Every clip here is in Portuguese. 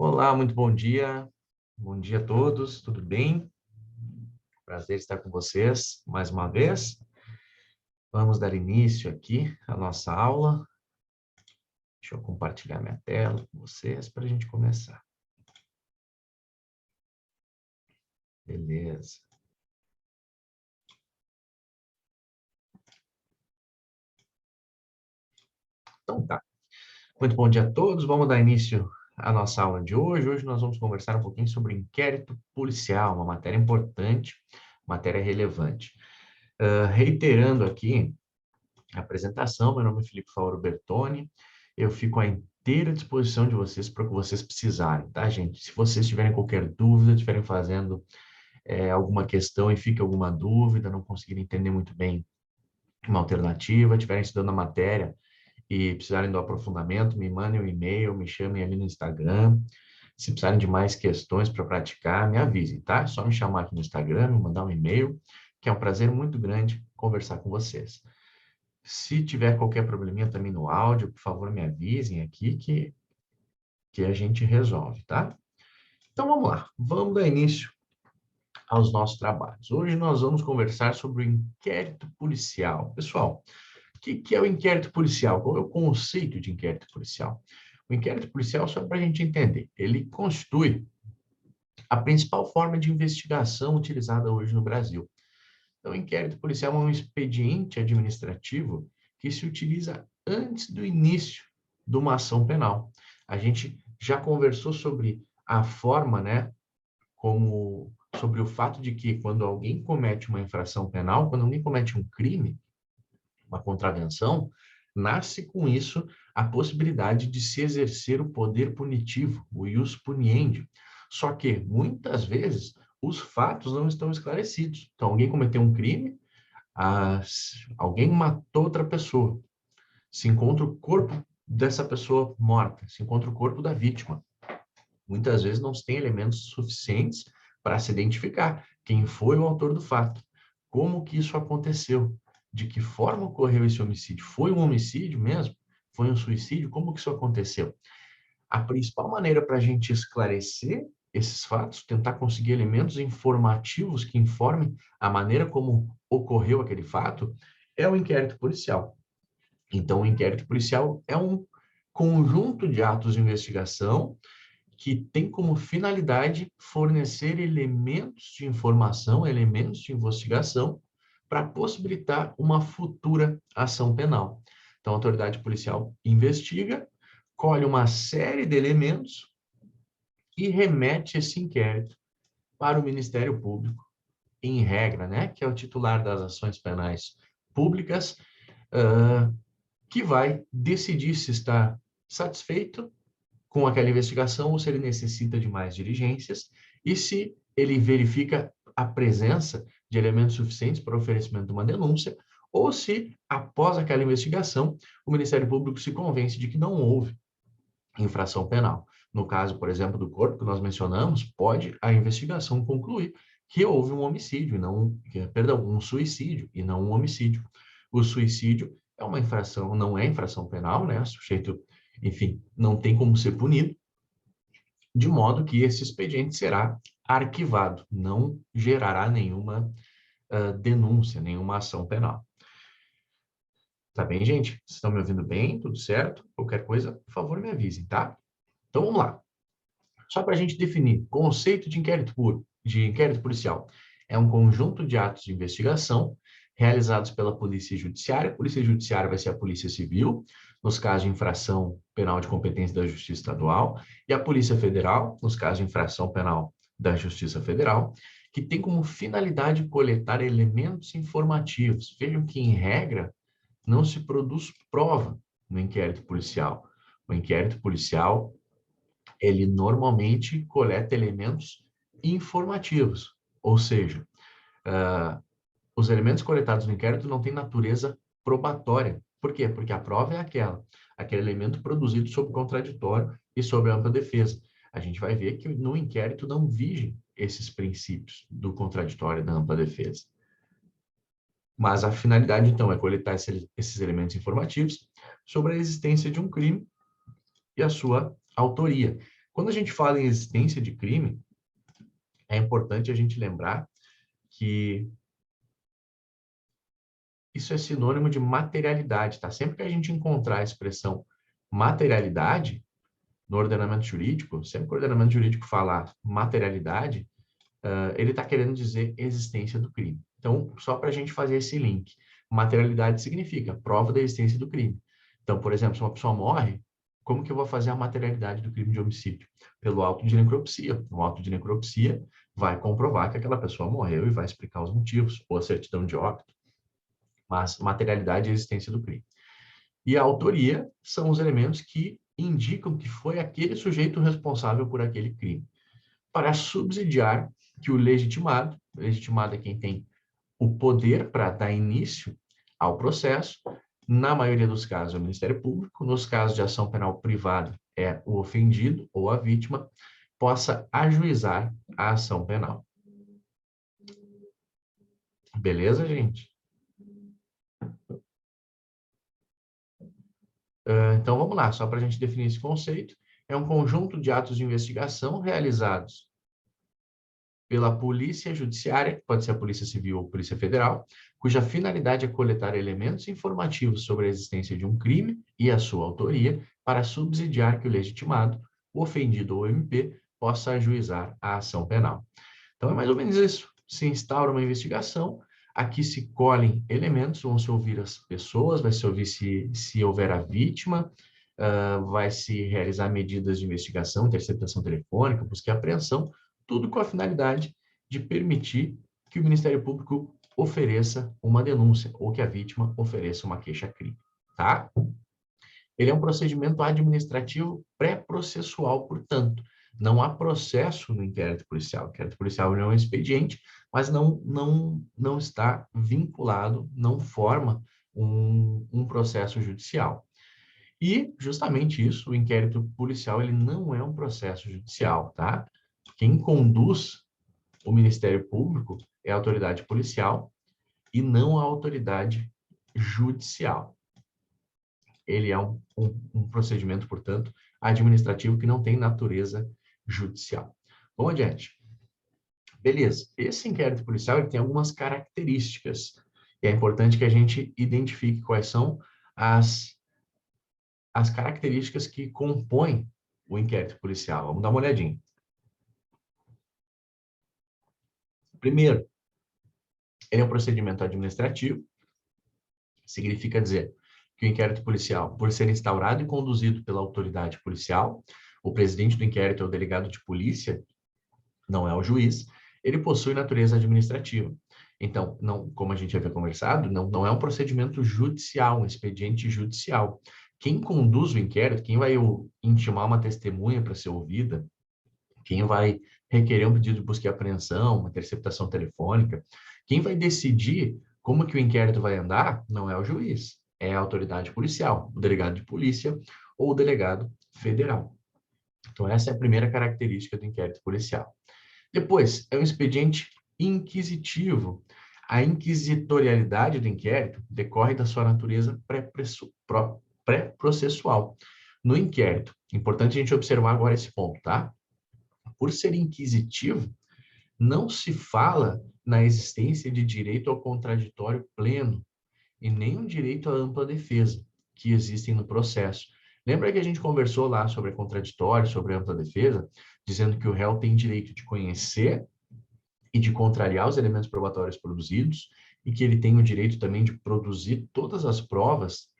Olá, muito bom dia. Bom dia a todos, tudo bem? Prazer estar com vocês mais uma vez. Vamos dar início aqui à nossa aula. Deixa eu compartilhar minha tela com vocês para a gente começar. Beleza. Então tá. Muito bom dia a todos. Vamos dar início à nossa aula de hoje. Hoje nós vamos conversar um pouquinho sobre inquérito policial, uma matéria importante, matéria relevante. Reiterando aqui a apresentação, meu nome é Felipe Fauro Bertoni, eu fico à inteira disposição de vocês para o que vocês precisarem, tá, gente? Se vocês tiverem qualquer dúvida, estiverem fazendo alguma questão e fica alguma dúvida, não conseguirem entender muito bem uma alternativa, estiverem estudando a matéria e precisarem do aprofundamento, me mandem um e-mail, me chamem ali no Instagram. Se precisarem de mais questões para praticar, me avisem, tá? É só me chamar aqui no Instagram, me mandar um e-mail, que é um prazer muito grande conversar com vocês. Se tiver qualquer probleminha também no áudio, por favor, me avisem aqui que a gente resolve, tá? Então, vamos lá. Vamos dar início aos nossos trabalhos. Hoje nós vamos conversar sobre o inquérito policial. Pessoal, o que é o inquérito policial? Qual é o conceito de inquérito policial? O inquérito policial, só para a gente entender, ele constitui a principal forma de investigação utilizada hoje no Brasil. Então, o inquérito policial é um expediente administrativo que se utiliza antes do início de uma ação penal. A gente já conversou sobre a forma, né, sobre o fato de que quando alguém comete uma infração penal, quando alguém comete um crime, uma contravenção, nasce com isso a possibilidade de se exercer o poder punitivo, o ius puniendi. Só que, muitas vezes, os fatos não estão esclarecidos. Então, alguém cometeu um crime, alguém matou outra pessoa, se encontra o corpo dessa pessoa morta, se encontra o corpo da vítima. Muitas vezes não se tem elementos suficientes para se identificar quem foi o autor do fato, como que isso aconteceu, de que forma ocorreu esse homicídio. Foi um homicídio mesmo? Foi um suicídio? Como que isso aconteceu? A principal maneira para a gente esclarecer esses fatos, tentar conseguir elementos informativos que informem a maneira como ocorreu aquele fato, é o inquérito policial. Então, o inquérito policial é um conjunto de atos de investigação que tem como finalidade fornecer elementos de informação, elementos de investigação, para possibilitar uma futura ação penal. Então, a autoridade policial investiga, colhe uma série de elementos e remete esse inquérito para o Ministério Público, em regra, né, que é o titular das ações penais públicas, que vai decidir se está satisfeito com aquela investigação ou se ele necessita de mais diligências e se ele verifica a presença de elementos suficientes para o oferecimento de uma denúncia ou se, após aquela investigação, o Ministério Público se convence de que não houve infração penal. No caso, por exemplo, do corpo que nós mencionamos, pode a investigação concluir que houve um homicídio, um suicídio e não um homicídio. O suicídio é uma infração, não é infração penal, né? O sujeito, enfim, não tem como ser punido, de modo que esse expediente será arquivado, não gerará nenhuma denúncia, nenhuma ação penal. Tá bem, gente? Vocês estão me ouvindo bem? Tudo certo? Qualquer coisa, por favor, me avisem, tá? Então, vamos lá. Só para a gente definir, conceito de inquérito policial. É um conjunto de atos de investigação realizados pela Polícia Judiciária. A Polícia Judiciária vai ser a Polícia Civil, nos casos de infração penal de competência da Justiça Estadual, e a Polícia Federal, nos casos de infração penal da Justiça Federal, que tem como finalidade coletar elementos informativos. Vejam que, em regra, não se produz prova no inquérito policial. O inquérito policial, ele normalmente coleta elementos informativos, ou seja, os elementos coletados no inquérito não têm natureza probatória. Por quê? Porque a prova é aquele elemento produzido sob contraditório e sob ampla defesa. A gente vai ver que no inquérito não vigem esses princípios do contraditório e da ampla defesa. Mas a finalidade, então, é coletar esses elementos informativos sobre a existência de um crime e a sua autoria. Quando a gente fala em existência de crime, é importante a gente lembrar que isso é sinônimo de materialidade, tá? Sempre que a gente encontrar a expressão materialidade no ordenamento jurídico, sempre que o ordenamento jurídico falar materialidade, ele está querendo dizer existência do crime. Então, só para a gente fazer esse link, materialidade significa prova da existência do crime. Então, por exemplo, se uma pessoa morre, como que eu vou fazer a materialidade do crime de homicídio? Pelo auto de necropsia. O auto de necropsia vai comprovar que aquela pessoa morreu e vai explicar os motivos, ou a certidão de óbito. Mas materialidade é a existência do crime. E a autoria são os elementos que indicam que foi aquele sujeito responsável por aquele crime, para subsidiar que o legitimado é quem tem o poder para dar início ao processo, na maioria dos casos é o Ministério Público, nos casos de ação penal privada é o ofendido ou a vítima, possa ajuizar a ação penal. Beleza, gente? Então, vamos lá, só para a gente definir esse conceito. É um conjunto de atos de investigação realizados pela Polícia Judiciária, que pode ser a Polícia Civil ou Polícia Federal, cuja finalidade é coletar elementos informativos sobre a existência de um crime e a sua autoria, para subsidiar que o legitimado, o ofendido ou o MP, possa ajuizar a ação penal. Então, é mais ou menos isso. Se instaura uma investigação, aqui se colhem elementos, vão se ouvir as pessoas, vai se ouvir se houver a vítima, vai se realizar medidas de investigação, interceptação telefônica, busca e apreensão, tudo com a finalidade de permitir que o Ministério Público ofereça uma denúncia ou que a vítima ofereça uma queixa-crime, tá? Ele é um procedimento administrativo pré-processual, portanto, não há processo no inquérito policial. O inquérito policial não é um expediente, mas não está vinculado, não forma um processo judicial. E, justamente isso, o inquérito policial, ele não é um processo judicial, tá? Quem conduz o Ministério Público é a autoridade policial e não a autoridade judicial. Ele é um procedimento, portanto, administrativo que não tem natureza judicial. Vamos adiante. Beleza. Esse inquérito policial ele tem algumas características. E é importante que a gente identifique quais são as características que compõem o inquérito policial. Vamos dar uma olhadinha. Primeiro, ele é um procedimento administrativo, significa dizer que o inquérito policial, por ser instaurado e conduzido pela autoridade policial, o presidente do inquérito é o delegado de polícia, não é o juiz, ele possui natureza administrativa. Então, não, como a gente havia conversado, não é um procedimento judicial, um expediente judicial. Quem conduz o inquérito, quem vai intimar uma testemunha para ser ouvida, quem vai requerer um pedido de busca e apreensão, uma interceptação telefônica, quem vai decidir como que o inquérito vai andar não é o juiz, é a autoridade policial, o delegado de polícia ou o delegado federal. Então, essa é a primeira característica do inquérito policial. Depois, é um expediente inquisitivo. A inquisitorialidade do inquérito decorre da sua natureza pré-processual. No inquérito, importante a gente observar agora esse ponto, tá? Por ser inquisitivo, não se fala na existência de direito ao contraditório pleno e nem um direito à ampla defesa que existem no processo. Lembra que a gente conversou lá sobre contraditório, sobre ampla defesa, dizendo que o réu tem direito de conhecer e de contrariar os elementos probatórios produzidos e que ele tem o direito também de produzir todas as provas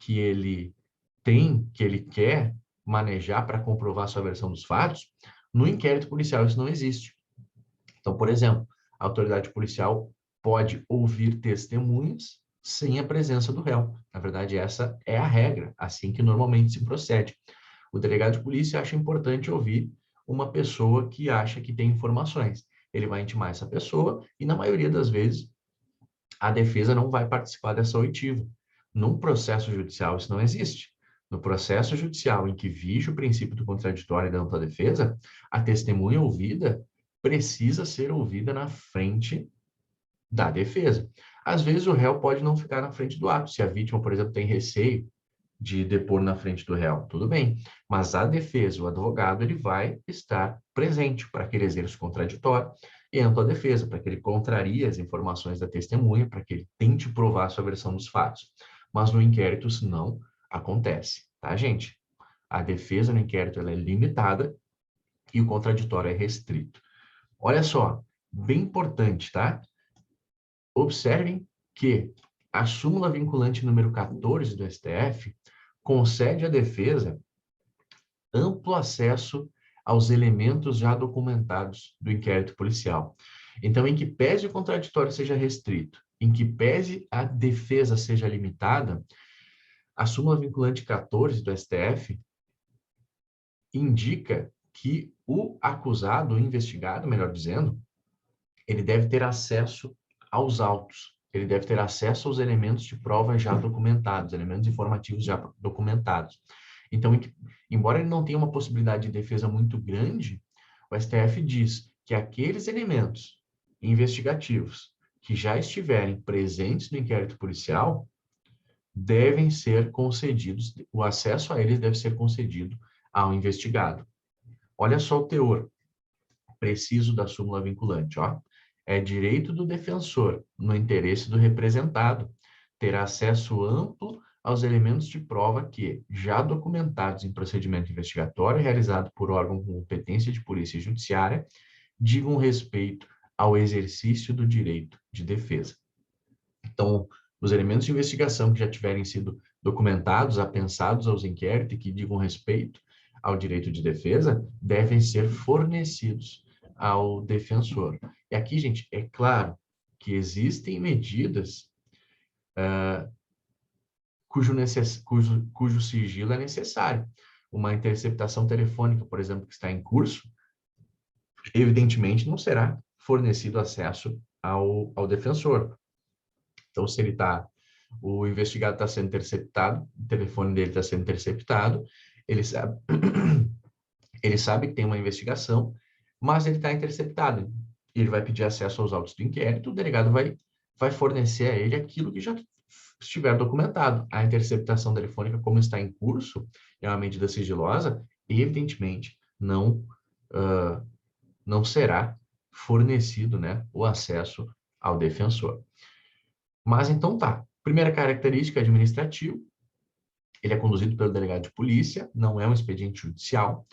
que ele tem, que ele quer manejar para comprovar sua versão dos fatos. No inquérito policial isso não existe. Então, por exemplo, a autoridade policial pode ouvir testemunhas sem a presença do réu. Na verdade, essa é a regra, assim que normalmente se procede. O delegado de polícia acha importante ouvir uma pessoa que acha que tem informações. Ele vai intimar essa pessoa e, na maioria das vezes, a defesa não vai participar dessa oitiva. Num processo judicial, isso não existe. No processo judicial em que vige o princípio do contraditório e da ampla defesa, a testemunha ouvida precisa ser ouvida na frente da defesa. Às vezes, o réu pode não ficar na frente do ato. Se a vítima, por exemplo, tem receio de depor na frente do réu, tudo bem, mas a defesa, o advogado, ele vai estar presente para que ele exerça o contraditório e ampla defesa, para que ele contrarie as informações da testemunha, para que ele tente provar a sua versão dos fatos. Mas no inquérito isso não acontece, tá, gente? A defesa no inquérito ela é limitada e o contraditório é restrito. Olha só, bem importante, tá? Observem que a súmula vinculante número 14 do STF concede à defesa amplo acesso aos elementos já documentados do inquérito policial. Então, em que pese o contraditório seja restrito, em que pese a defesa seja limitada, a súmula vinculante 14 do STF indica que o acusado, o investigado, melhor dizendo, ele deve ter acesso aos autos, ele deve ter acesso aos elementos de prova já documentados, elementos informativos já documentados. Então, embora ele não tenha uma possibilidade de defesa muito grande, o STF diz que aqueles elementos investigativos que já estiverem presentes no inquérito policial devem ser concedidos, o acesso a eles deve ser concedido ao investigado. Olha só o teor preciso da súmula vinculante, ó. É direito do defensor, no interesse do representado, ter acesso amplo aos elementos de prova que, já documentados em procedimento investigatório realizado por órgão com competência de polícia judiciária, digam respeito ao exercício do direito de defesa. Então, os elementos de investigação que já tiverem sido documentados, apensados aos inquéritos e que digam respeito ao direito de defesa, devem ser fornecidos ao defensor. E aqui, gente, é claro que existem medidas cujo sigilo é necessário. Uma interceptação telefônica, por exemplo, que está em curso, evidentemente não será fornecido acesso ao defensor. Então, se o investigado está sendo interceptado, o telefone dele está sendo interceptado, ele sabe, ele sabe que tem uma investigação, mas ele está interceptado. Ele vai pedir acesso aos autos do inquérito, o delegado vai fornecer a ele aquilo que já estiver documentado. A interceptação telefônica, como está em curso, é uma medida sigilosa, evidentemente não será fornecido, né, o acesso ao defensor. Mas então tá. Primeira característica, administrativo. Ele é conduzido pelo delegado de polícia, não é um expediente judicial.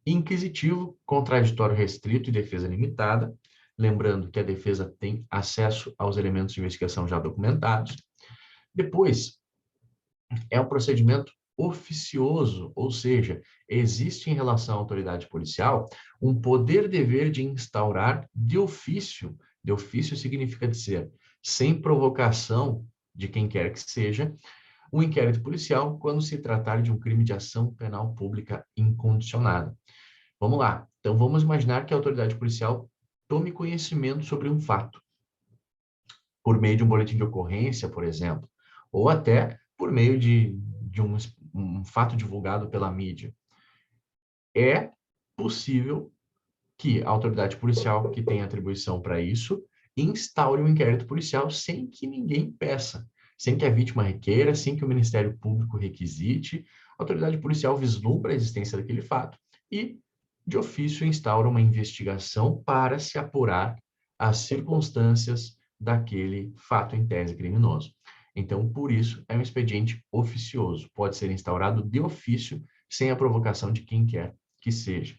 Inquisitivo, contraditório restrito e defesa limitada. Lembrando que a defesa tem acesso aos elementos de investigação já documentados. Depois, é um procedimento oficioso, ou seja, existe em relação à autoridade policial um poder-dever de instaurar de ofício. De ofício significa dizer sem provocação de quem quer que seja, um inquérito policial quando se tratar de um crime de ação penal pública incondicionada. Vamos lá. Então, vamos imaginar que a autoridade policial tome conhecimento sobre um fato, por meio de um boletim de ocorrência, por exemplo, ou até por meio de um fato divulgado pela mídia. É possível que a autoridade policial, que tem atribuição para isso, instaure um inquérito policial sem que ninguém peça, sem que a vítima requeira, sem que o Ministério Público requisite. A autoridade policial vislumbra a existência daquele fato e, de ofício, instaura uma investigação para se apurar as circunstâncias daquele fato em tese criminoso. Então, por isso, é um expediente oficioso. Pode ser instaurado de ofício, sem a provocação de quem quer que seja.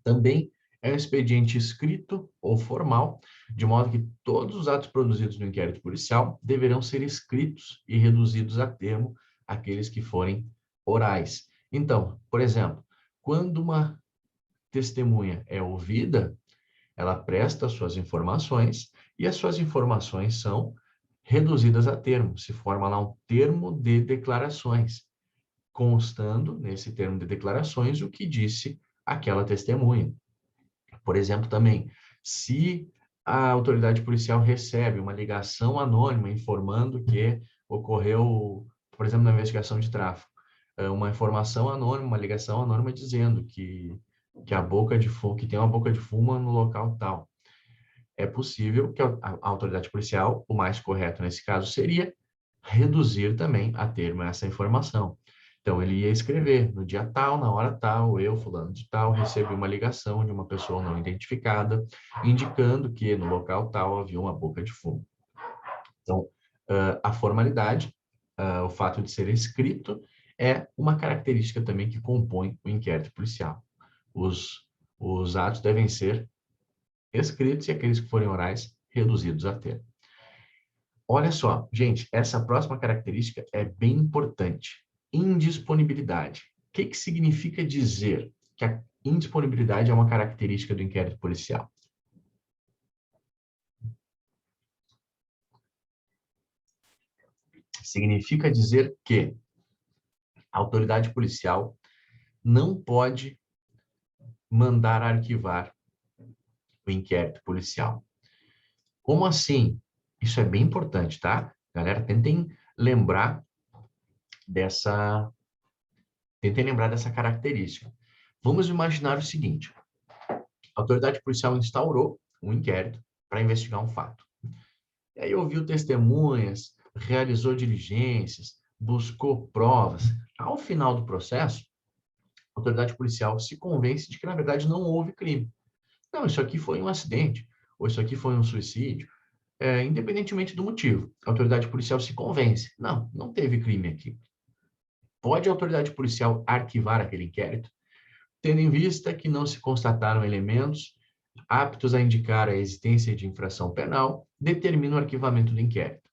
Também é um expediente escrito ou formal, de modo que todos os atos produzidos no inquérito policial deverão ser escritos e reduzidos a termo aqueles que forem orais. Então, por exemplo, quando uma testemunha é ouvida, ela presta suas informações e as suas informações são reduzidas a termo. Se forma lá um termo de declarações, constando nesse termo de declarações o que disse aquela testemunha. Por exemplo, também, se a autoridade policial recebe uma ligação anônima informando que ocorreu, por exemplo, na investigação de tráfico, uma informação anônima, uma ligação anônima dizendo que a boca de fumo, que tem uma boca de fumo no local tal. É possível que a autoridade policial, o mais correto nesse caso seria reduzir também a termo essa informação. Então, ele ia escrever, no dia tal, na hora tal, eu, fulano de tal, recebi uma ligação de uma pessoa não identificada, indicando que no local tal havia uma boca de fumo. Então, a formalidade, o fato de ser escrito, é uma característica também que compõe o inquérito policial. Os atos devem ser escritos e aqueles que forem orais, reduzidos a termo. Olha só, gente, essa próxima característica é bem importante. Indisponibilidade. O que significa dizer que a indisponibilidade é uma característica do inquérito policial? Significa dizer que a autoridade policial não pode mandar arquivar o inquérito policial. Como assim? Isso é bem importante, tá? Galera, dessa, tentem lembrar dessa característica. Vamos imaginar o seguinte: a autoridade policial instaurou um inquérito para investigar um fato. E aí ouviu testemunhas, realizou diligências, buscou provas. Ao final do processo, a autoridade policial se convence de que, na verdade, não houve crime. Não, isso aqui foi um acidente, ou isso aqui foi um suicídio, independentemente do motivo. A autoridade policial se convence. Não, não teve crime aqui. Pode a autoridade policial arquivar aquele inquérito, tendo em vista que não se constataram elementos aptos a indicar a existência de infração penal, determina o arquivamento do inquérito.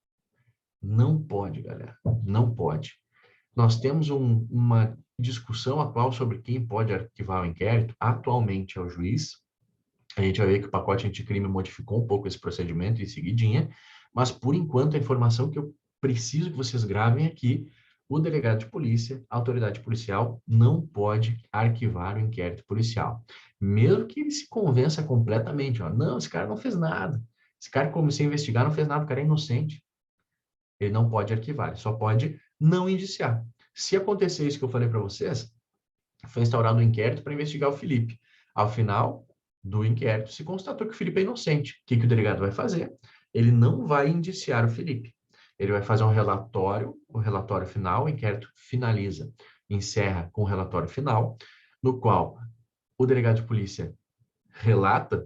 Não pode, galera, não pode. Nós temos uma discussão atual sobre quem pode arquivar o inquérito. Atualmente é o juiz. A gente vai ver que o pacote anticrime modificou um pouco esse procedimento em seguidinha, mas, por enquanto, a informação que eu preciso que vocês gravem aqui: o delegado de polícia, a autoridade policial, não pode arquivar o inquérito policial. Mesmo que ele se convença completamente, ó, não, esse cara não fez nada. Esse cara que comecei a investigar não fez nada, o cara é inocente. Ele não pode arquivar, ele só pode não indiciar. Se acontecer isso que eu falei para vocês, foi instaurado um inquérito para investigar o Felipe. Ao final do inquérito, se constatou que o Felipe é inocente. O que o delegado vai fazer? Ele não vai indiciar o Felipe. Ele vai fazer um relatório, o relatório final, o inquérito finaliza, encerra com o relatório final, no qual o delegado de polícia relata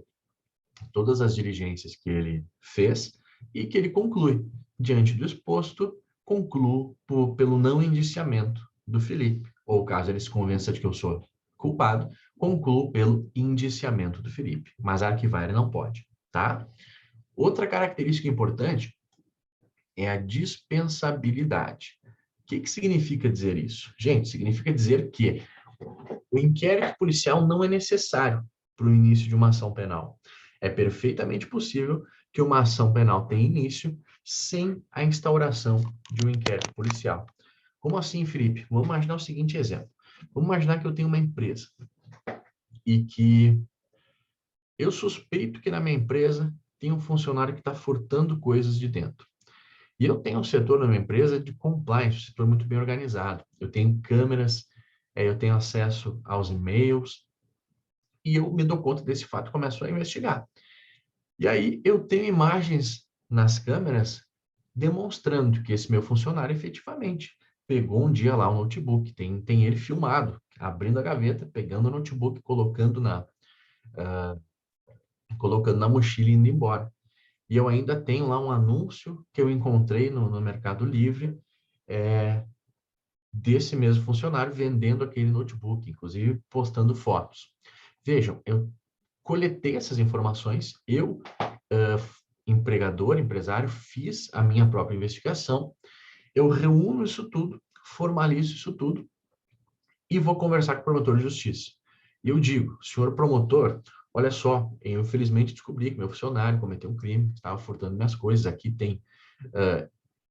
todas as diligências que ele fez e que ele conclui. Diante do exposto, concluo pelo não indiciamento do Felipe, ou caso ele se convença de que eu sou culpado, concluo pelo indiciamento do Felipe, mas arquivar ele não pode, tá? Outra característica importante é a dispensabilidade. O que significa dizer isso? Gente, significa dizer que o inquérito policial não é necessário para o início de uma ação penal. É perfeitamente possível que uma ação penal tenha início sem a instauração de um inquérito policial. Como assim, Felipe? Vamos imaginar o seguinte exemplo. Vamos imaginar que eu tenho uma empresa e que eu suspeito que na minha empresa tem um funcionário que está furtando coisas de dentro. E eu tenho um setor na minha empresa de compliance, um setor muito bem organizado. Eu tenho câmeras, eu tenho acesso aos e-mails, e eu me dou conta desse fato e começo a investigar. E aí eu tenho imagens nas câmeras demonstrando que esse meu funcionário efetivamente pegou um dia lá um notebook, tem ele filmado, abrindo a gaveta, pegando o notebook, colocando na mochila e indo embora. E eu ainda tenho lá um anúncio que eu encontrei no Mercado Livre, desse mesmo funcionário vendendo aquele notebook, inclusive postando fotos. Vejam, eu coletei essas informações, eu, empregador, empresário, fiz a minha própria investigação, eu reúno isso tudo, formalizo isso tudo e vou conversar com o promotor de justiça. E eu digo: senhor promotor, olha só, eu infelizmente descobri que meu funcionário cometeu um crime, estava furtando minhas coisas, aqui tem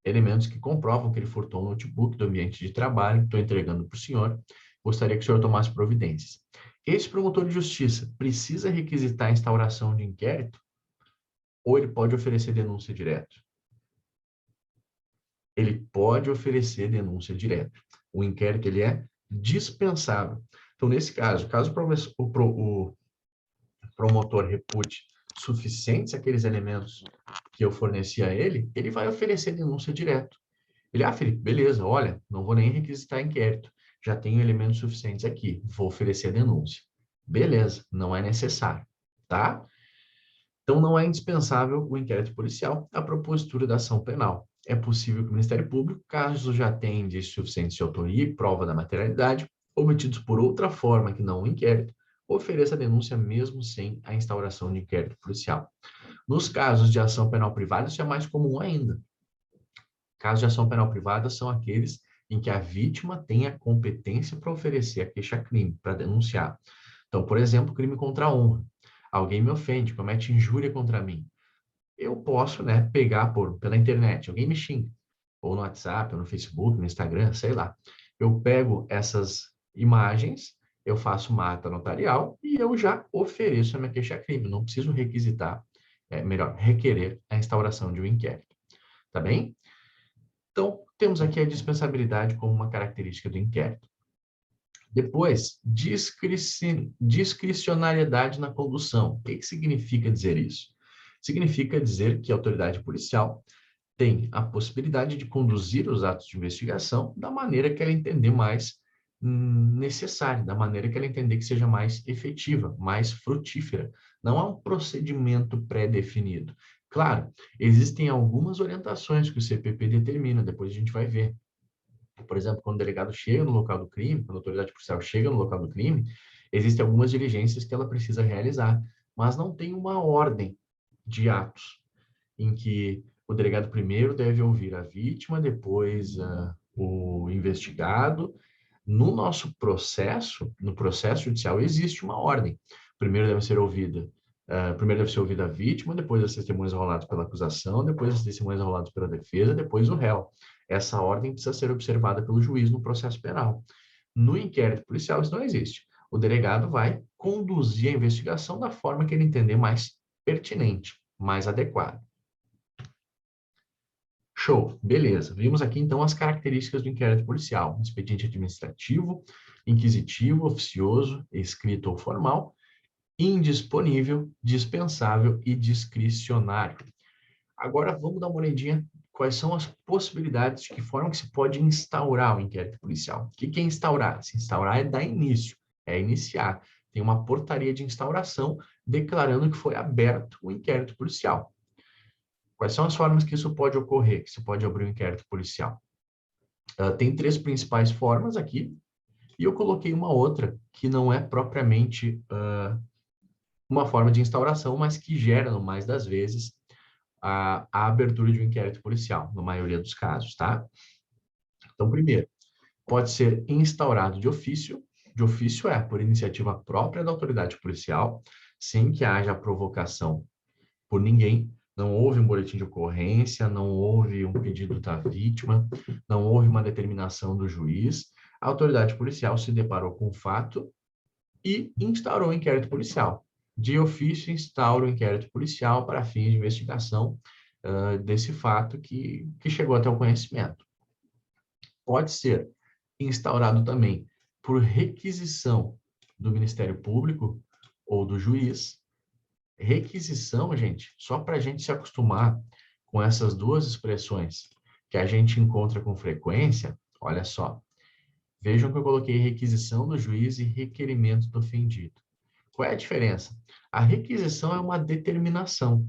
elementos que comprovam que ele furtou um notebook do ambiente de trabalho, estou entregando para o senhor, gostaria que o senhor tomasse providências. Esse promotor de justiça precisa requisitar a instauração de inquérito ou ele pode oferecer denúncia direta? Ele pode oferecer denúncia direta. O inquérito ele é dispensável. Então, nesse caso o promotor repute suficientes aqueles elementos que eu forneci a ele, ele vai oferecer denúncia direta. Ele: Felipe, beleza, olha, não vou nem requisitar inquérito. já tenho elementos suficientes aqui, vou oferecer a denúncia. Beleza, não é necessário, tá? Então, não é indispensável o inquérito policial à propositura da ação penal. É possível que o Ministério Público, caso já tenha indícios suficientes de autoria e prova da materialidade, obtidos por outra forma que não o inquérito, ofereça a denúncia mesmo sem a instauração de inquérito policial. Nos casos de ação penal privada, isso é mais comum ainda. Casos de ação penal privada são aqueles em que a vítima tem a competência para oferecer a queixa-crime, para denunciar. Então, por exemplo, crime contra a honra. Alguém me ofende, comete injúria contra mim. Eu posso, né, pegar pela internet, alguém me xinga, ou no WhatsApp, ou no Facebook, no Instagram, sei lá. Eu pego essas imagens, eu faço uma ata notarial e eu já ofereço a minha queixa-crime. Não preciso requisitar, melhor, requerer a instauração de um inquérito. Tá bem? Então, temos aqui a dispensabilidade como uma característica do inquérito. Depois, discricionariedade na condução. O que significa dizer isso? Significa dizer que a autoridade policial tem a possibilidade de conduzir os atos de investigação da maneira que ela entender mais necessária, da maneira que ela entender que seja mais efetiva, mais frutífera. Não há um procedimento pré-definido. Claro, existem algumas orientações que o CPP determina, depois a gente vai ver. Por exemplo, quando o delegado chega no local do crime, quando a autoridade policial chega no local do crime, existem algumas diligências que ela precisa realizar, mas não tem uma ordem de atos em que o delegado primeiro deve ouvir a vítima, depois o investigado. No nosso processo, no processo judicial, existe uma ordem. Primeiro deve ser ouvida a vítima, depois as testemunhas roladas pela acusação, depois as testemunhas roladas pela defesa, depois o réu. Essa ordem precisa ser observada pelo juiz no processo penal. No inquérito policial, isso não existe. O delegado vai conduzir a investigação da forma que ele entender mais pertinente, mais adequada. Show, beleza. Vimos aqui, então, as características do inquérito policial. Expediente administrativo, inquisitivo, oficioso, escrito ou formal, indisponível, dispensável e discricionário. Agora, vamos dar uma olhadinha quais são as possibilidades, de que forma que se pode instaurar o inquérito policial. O que é instaurar? Se instaurar é dar início, é iniciar. Tem uma portaria de instauração declarando que foi aberto o inquérito policial. Quais são as formas que isso pode ocorrer, que se pode abrir um inquérito policial? Tem três principais formas aqui, e eu coloquei uma outra que não é propriamente uma forma de instauração, mas que gera, no mais das vezes, a abertura de um inquérito policial, na maioria dos casos, tá? Então, primeiro, pode ser instaurado de ofício. De ofício é por iniciativa própria da autoridade policial, sem que haja provocação por ninguém. Não houve um boletim de ocorrência, não houve um pedido da vítima, não houve uma determinação do juiz. A autoridade policial se deparou com o fato e instaurou o inquérito policial. De ofício, instaura o inquérito policial para fins de investigação desse fato que chegou até o conhecimento. Pode ser instaurado também por requisição do Ministério Público ou do juiz. Requisição, gente, só para a gente se acostumar com essas duas expressões que a gente encontra com frequência, olha só. Vejam que eu coloquei requisição do juiz e requerimento do ofendido. Qual é a diferença? A requisição é uma determinação.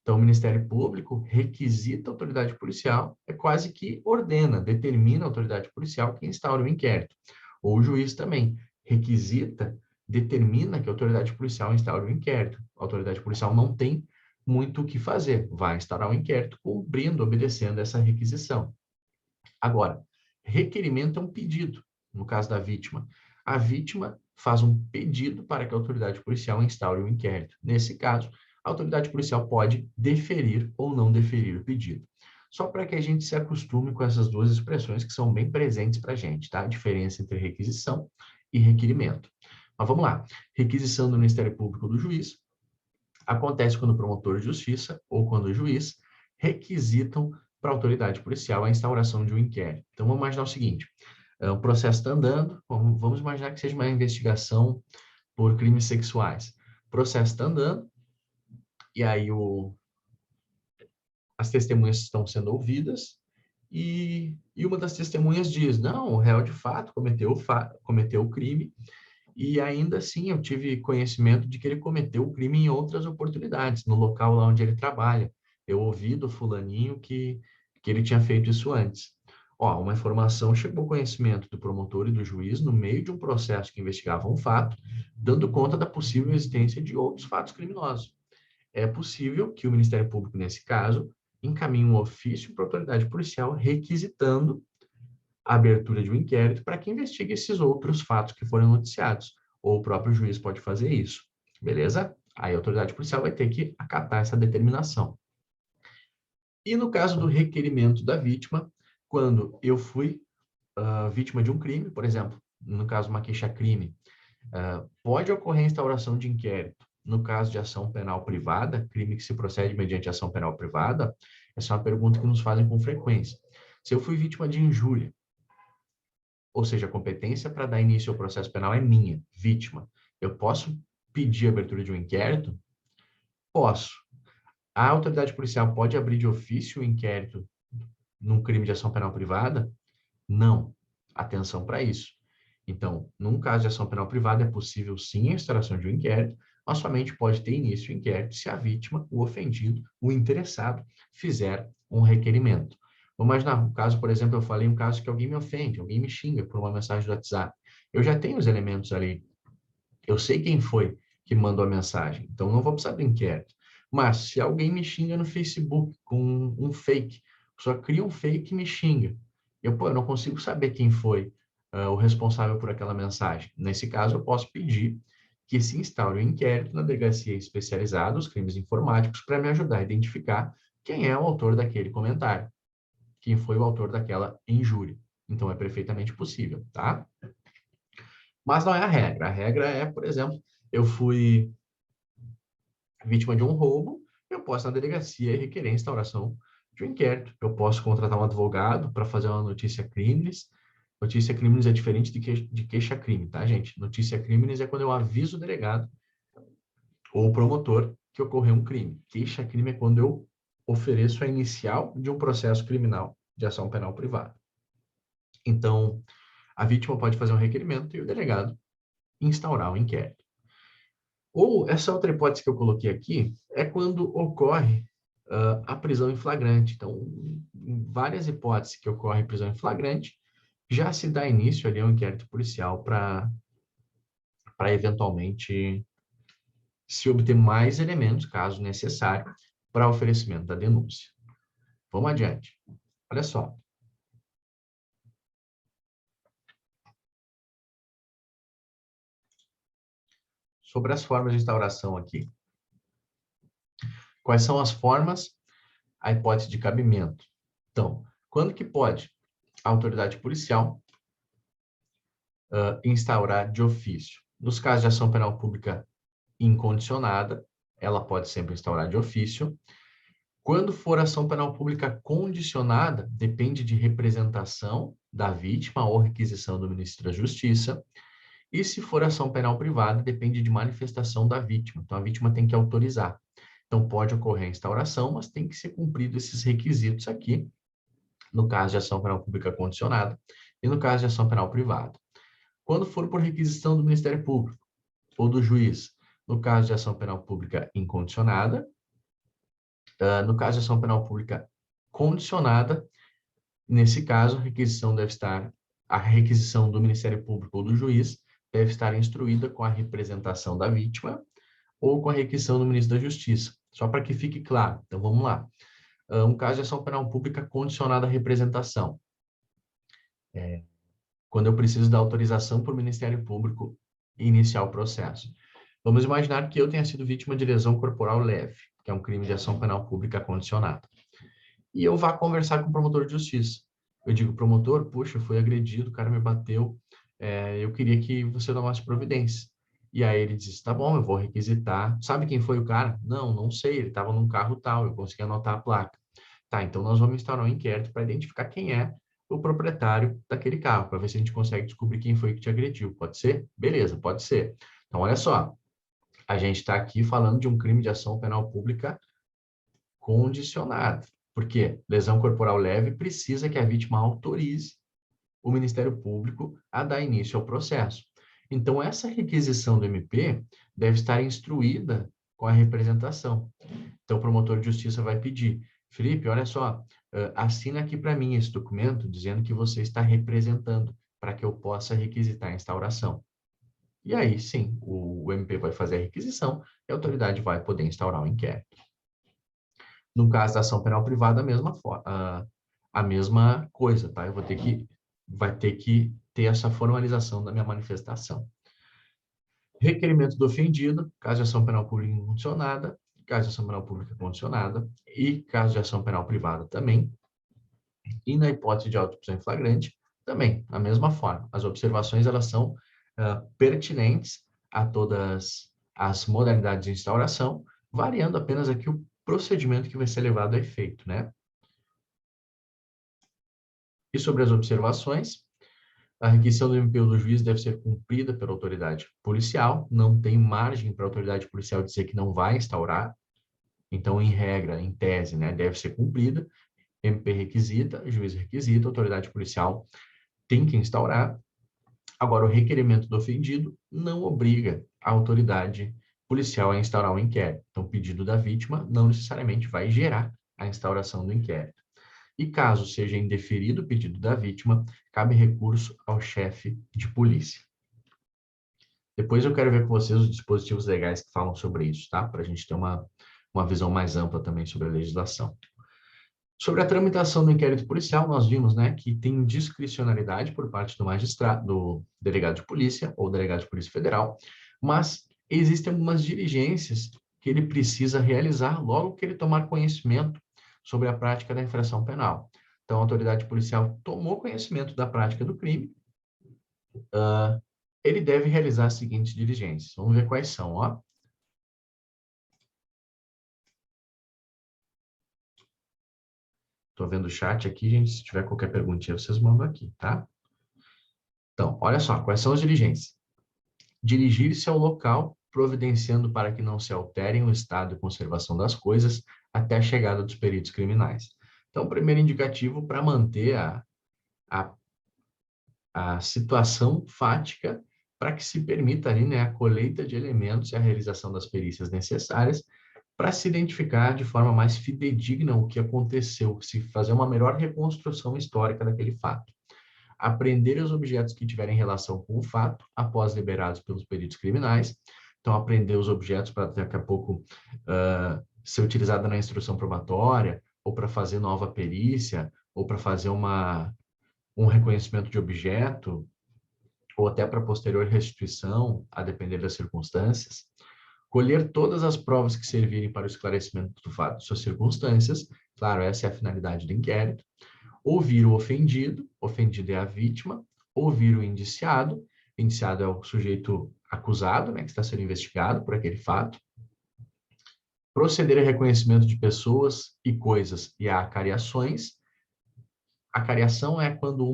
Então, o Ministério Público requisita a autoridade policial, é quase que ordena, determina a autoridade policial que instaura o inquérito. Ou o juiz também requisita, determina que a autoridade policial instaure o inquérito. A autoridade policial não tem muito o que fazer, vai instaurar o inquérito cumprindo, obedecendo essa requisição. Agora, requerimento é um pedido, no caso da vítima. A vítima faz um pedido para que a autoridade policial instaure o inquérito. Nesse caso, a autoridade policial pode deferir ou não deferir o pedido. Só para que a gente se acostume com essas duas expressões que são bem presentes para a gente, tá? A diferença entre requisição e requerimento. Mas vamos lá. Requisição do Ministério Público ou do juiz acontece quando o promotor de justiça ou quando o juiz requisitam para a autoridade policial a instauração de um inquérito. Então, vamos imaginar o seguinte. O processo está andando, vamos imaginar que seja uma investigação por crimes sexuais. O processo está andando, e aí as testemunhas estão sendo ouvidas, e uma das testemunhas diz, não, o réu de fato cometeu o crime, e ainda assim eu tive conhecimento de que ele cometeu o crime em outras oportunidades, no local lá onde ele trabalha. Eu ouvi do fulaninho que ele tinha feito isso antes. Ó, uma informação chegou ao conhecimento do promotor e do juiz no meio de um processo que investigava um fato, dando conta da possível existência de outros fatos criminosos. É possível que o Ministério Público, nesse caso, encaminhe um ofício para a autoridade policial requisitando a abertura de um inquérito para que investigue esses outros fatos que foram noticiados. Ou o próprio juiz pode fazer isso. Beleza? Aí a autoridade policial vai ter que acatar essa determinação. E no caso do requerimento da vítima, quando eu fui vítima de um crime, por exemplo, no caso uma queixa-crime, pode ocorrer instauração de inquérito. No caso de ação penal privada, crime que se procede mediante ação penal privada, essa é uma pergunta que nos fazem com frequência. Se eu fui vítima de injúria, ou seja, a competência para dar início ao processo penal é minha, vítima. Eu posso pedir a abertura de um inquérito? Posso. A autoridade policial pode abrir de ofício o inquérito num crime de ação penal privada? Não. Atenção para isso. Então, num caso de ação penal privada, é possível sim a instauração de um inquérito, mas somente pode ter início o inquérito se a vítima, o ofendido, o interessado, fizer um requerimento. Vamos imaginar um caso, por exemplo, eu falei um caso que alguém me ofende, alguém me xinga por uma mensagem do WhatsApp. Eu já tenho os elementos ali. Eu sei quem foi que mandou a mensagem, então não vou precisar do inquérito. Mas se alguém me xinga no Facebook com um fake, só cria um fake e me xinga. Eu não consigo saber quem foi o responsável por aquela mensagem. Nesse caso, eu posso pedir que se instaure um inquérito na delegacia especializada, os crimes informáticos, para me ajudar a identificar quem é o autor daquele comentário, quem foi o autor daquela injúria. Então, é perfeitamente possível, tá? Mas não é a regra. A regra é, por exemplo, eu fui vítima de um roubo, eu posso na delegacia requerer a instauração de um inquérito. Eu posso contratar um advogado para fazer uma notícia crimes. Notícia crimes é diferente de queixa-crime, tá, gente? Notícia crimes é quando eu aviso o delegado ou o promotor que ocorreu um crime. Queixa-crime é quando eu ofereço a inicial de um processo criminal de ação penal privada. Então, a vítima pode fazer um requerimento e o delegado instaurar um inquérito. Ou essa outra hipótese que eu coloquei aqui é quando ocorre a prisão em flagrante. Então, em várias hipóteses que ocorre prisão em flagrante, já se dá início ali a um inquérito policial para eventualmente se obter mais elementos, caso necessário, para oferecimento da denúncia. Vamos adiante. Olha só. Sobre as formas de instauração aqui. Quais são as formas? A hipótese de cabimento. Então, quando que pode a autoridade policial instaurar de ofício? Nos casos de ação penal pública incondicionada, ela pode sempre instaurar de ofício. Quando for ação penal pública condicionada, depende de representação da vítima ou requisição do ministro da Justiça. E se for ação penal privada, depende de manifestação da vítima. Então, a vítima tem que autorizar. Então, pode ocorrer a instauração, mas tem que ser cumprido esses requisitos aqui, no caso de ação penal pública condicionada e no caso de ação penal privada. Quando for por requisição do Ministério Público ou do juiz, no caso de ação penal pública incondicionada, no caso de ação penal pública condicionada, nesse caso, a requisição do Ministério Público ou do juiz deve estar instruída com a representação da vítima ou com a requisição do ministro da Justiça. Só para que fique claro. Então, vamos lá. Um caso de ação penal pública condicionada à representação. Quando eu preciso da autorização para o Ministério Público iniciar o processo. Vamos imaginar que eu tenha sido vítima de lesão corporal leve, que é um crime de ação penal pública condicionada. E eu vá conversar com o promotor de justiça. Eu digo, promotor, puxa, eu fui agredido, o cara me bateu, eu queria que você tomasse providência. E aí ele diz, tá bom, eu vou requisitar. Sabe quem foi o cara? Não, não sei, ele estava num carro tal, eu consegui anotar a placa. Tá, então nós vamos instaurar um inquérito para identificar quem é o proprietário daquele carro, para ver se a gente consegue descobrir quem foi que te agrediu. Pode ser? Beleza, pode ser. Então, olha só, a gente está aqui falando de um crime de ação penal pública condicionado. Porque lesão corporal leve precisa que a vítima autorize o Ministério Público a dar início ao processo. Então, essa requisição do MP deve estar instruída com a representação. Então, o promotor de justiça vai pedir: Felipe, olha só, assina aqui para mim esse documento dizendo que você está representando, para que eu possa requisitar a instauração. E aí, sim, o MP vai fazer a requisição e a autoridade vai poder instaurar o inquérito. No caso da ação penal privada, a mesma coisa, tá? Vai ter que ter essa formalização da minha manifestação. Requerimento do ofendido, caso de ação penal pública incondicionada, caso de ação penal pública condicionada e caso de ação penal privada também. E na hipótese de auto-prisão em flagrante, também, da mesma forma. As observações, elas são pertinentes a todas as modalidades de instauração, variando apenas aqui o procedimento que vai ser levado a efeito, né? E sobre as observações, a requisição do MPU do juiz deve ser cumprida pela autoridade policial, não tem margem para a autoridade policial dizer que não vai instaurar, então, em regra, em tese, né, deve ser cumprida, MP requisita, juiz requisita, autoridade policial tem que instaurar. Agora, o requerimento do ofendido não obriga a autoridade policial a instaurar o inquérito. Então, o pedido da vítima não necessariamente vai gerar a instauração do inquérito. E caso seja indeferido o pedido da vítima, cabe recurso ao chefe de polícia. Depois eu quero ver com vocês os dispositivos legais que falam sobre isso, tá? Para a gente ter uma visão mais ampla também sobre a legislação. Sobre a tramitação do inquérito policial, nós vimos, né, que tem discricionalidade por parte do magistrado, do delegado de polícia ou delegado de polícia federal, mas existem algumas diligências que ele precisa realizar logo que ele tomar conhecimento sobre a prática da infração penal. Então, a autoridade policial tomou conhecimento da prática do crime, ele deve realizar as seguintes diligências. Vamos ver quais são, ó. Estou vendo o chat aqui, gente. Se tiver qualquer perguntinha, vocês mandam aqui, tá? Então, olha só, quais são as diligências? Dirigir-se ao local, providenciando para que não se alterem o estado de conservação das coisas até a chegada dos peritos criminais. Então, o primeiro indicativo para manter a situação fática para que se permita ali, né, a colheita de elementos e a realização das perícias necessárias para se identificar de forma mais fidedigna o que aconteceu, se fazer uma melhor reconstrução histórica daquele fato. Apreender os objetos que tiverem relação com o fato, após liberados pelos peritos criminais. Então, aprender os objetos para daqui a pouco ser utilizado na instrução probatória, ou para fazer nova perícia, ou para fazer um reconhecimento de objeto, ou até para posterior restituição, a depender das circunstâncias. Colher todas as provas que servirem para o esclarecimento do fato e suas circunstâncias, claro, essa é a finalidade do inquérito. Ouvir o ofendido é a vítima, ouvir o indiciado é o sujeito acusado, né, que está sendo investigado por aquele fato. Proceder a reconhecimento de pessoas e coisas e a acariações. Acariação é quando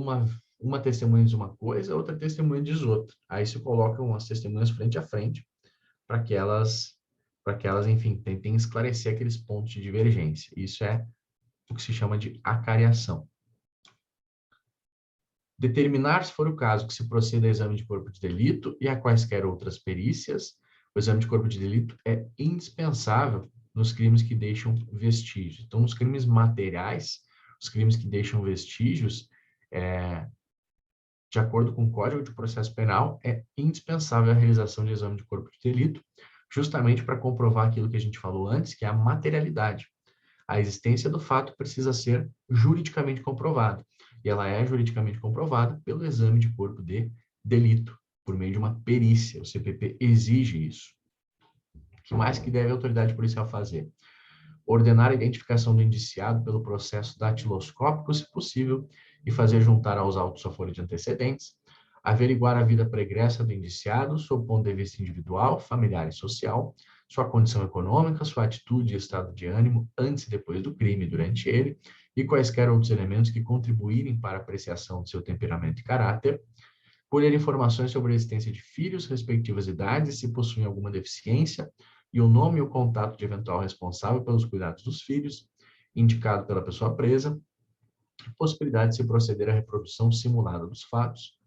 uma testemunha diz uma coisa, outra testemunha diz outra. Aí se colocam as testemunhas frente a frente para que elas, enfim, tentem esclarecer aqueles pontos de divergência. Isso é o que se chama de acariação. Determinar, se for o caso, que se proceda a exame de corpo de delito e a quaisquer outras perícias. O exame de corpo de delito é indispensável nos crimes que deixam vestígios. Então, nos crimes materiais, os crimes que deixam vestígios, de acordo com o Código de Processo Penal, é indispensável a realização de exame de corpo de delito, justamente para comprovar aquilo que a gente falou antes, que é a materialidade. A existência do fato precisa ser juridicamente comprovada. E ela é juridicamente comprovada pelo exame de corpo de delito, por meio de uma perícia. O CPP exige isso. O que mais que deve a autoridade policial fazer? Ordenar a identificação do indiciado pelo processo datiloscópico, se possível, e fazer juntar aos autos a folha de antecedentes. Averiguar a vida pregressa do indiciado, sob o ponto de vista individual, familiar e social, sua condição econômica, sua atitude e estado de ânimo antes e depois do crime e durante ele, e quaisquer outros elementos que contribuírem para a apreciação de seu temperamento e caráter. Colher informações sobre a existência de filhos, respectivas idades e se possuem alguma deficiência, e o nome e o contato de eventual responsável pelos cuidados dos filhos. indicado pela pessoa presa, possibilidade de se proceder à reprodução simulada dos fatos,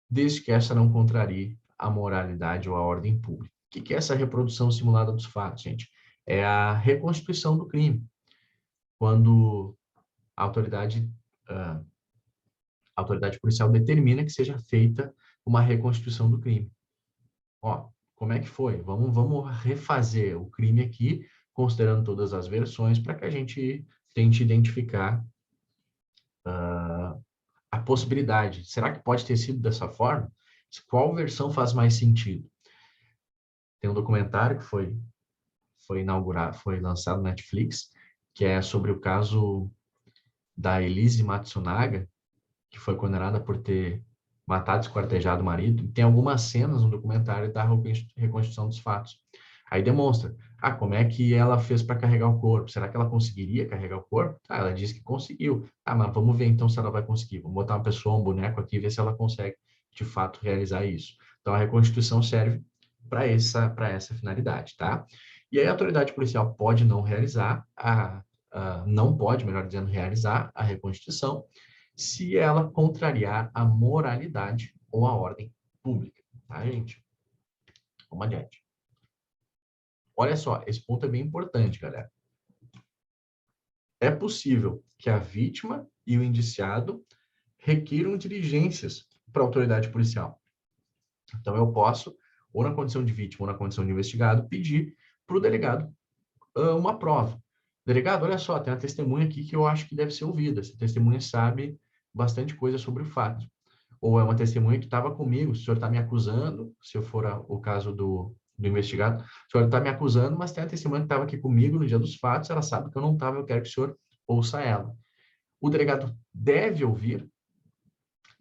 desde que essa não contrarie a moralidade ou a ordem pública. O que é essa reprodução simulada dos fatos, gente? É a reconstituição do crime. Quando a autoridade policial determina que seja feita uma reconstituição do crime. Ó, como é que foi? Vamos refazer o crime aqui, considerando todas as versões, para que a gente tente identificar a possibilidade. Será que pode ter sido dessa forma? Qual versão faz mais sentido? Tem um documentário que foi inaugurado, foi lançado no Netflix, que é sobre o caso da Elise Matsunaga, que foi condenada por ter matado e esquartejado o marido. Tem algumas cenas no documentário da reconstrução dos fatos. Aí demonstra, como é que ela fez para carregar o corpo? Será que ela conseguiria carregar o corpo? Ela disse que conseguiu. Mas vamos ver então se ela vai conseguir. Vamos botar uma pessoa, um boneco aqui e ver se ela consegue, de fato, realizar isso. Então, a reconstituição serve para essa finalidade, tá? E aí a autoridade policial pode não realizar, não pode, melhor dizendo, realizar a reconstituição se ela contrariar a moralidade ou a ordem pública, tá, gente? Vamos adiante. Olha só, esse ponto é bem importante, galera. É possível que a vítima e o indiciado requiram diligências para a autoridade policial. Então, eu posso, ou na condição de vítima ou na condição de investigado, pedir para o delegado uma prova. Delegado, olha só, tem uma testemunha aqui que eu acho que deve ser ouvida. Essa testemunha sabe bastante coisa sobre o fato. Ou é uma testemunha que estava comigo, o senhor está me acusando, se eu for o caso do investigado, o senhor está me acusando, mas tem a testemunha que estava aqui comigo no dia dos fatos, ela sabe que eu não estava, eu quero que o senhor ouça ela. O delegado deve ouvir?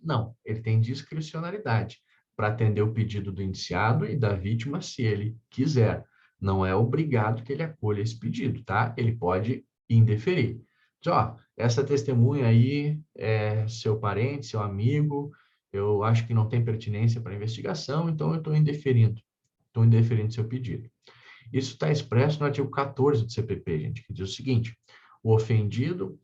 Não, ele tem discricionalidade para atender o pedido do indiciado e da vítima se ele quiser. Não é obrigado que ele acolha esse pedido, tá? Ele pode indeferir. Diz, essa testemunha aí é seu parente, seu amigo, eu acho que não tem pertinência para a investigação, então eu estou indeferindo seu pedido. Isso está expresso no artigo 14 do CPP, gente, que diz o seguinte: o ofendido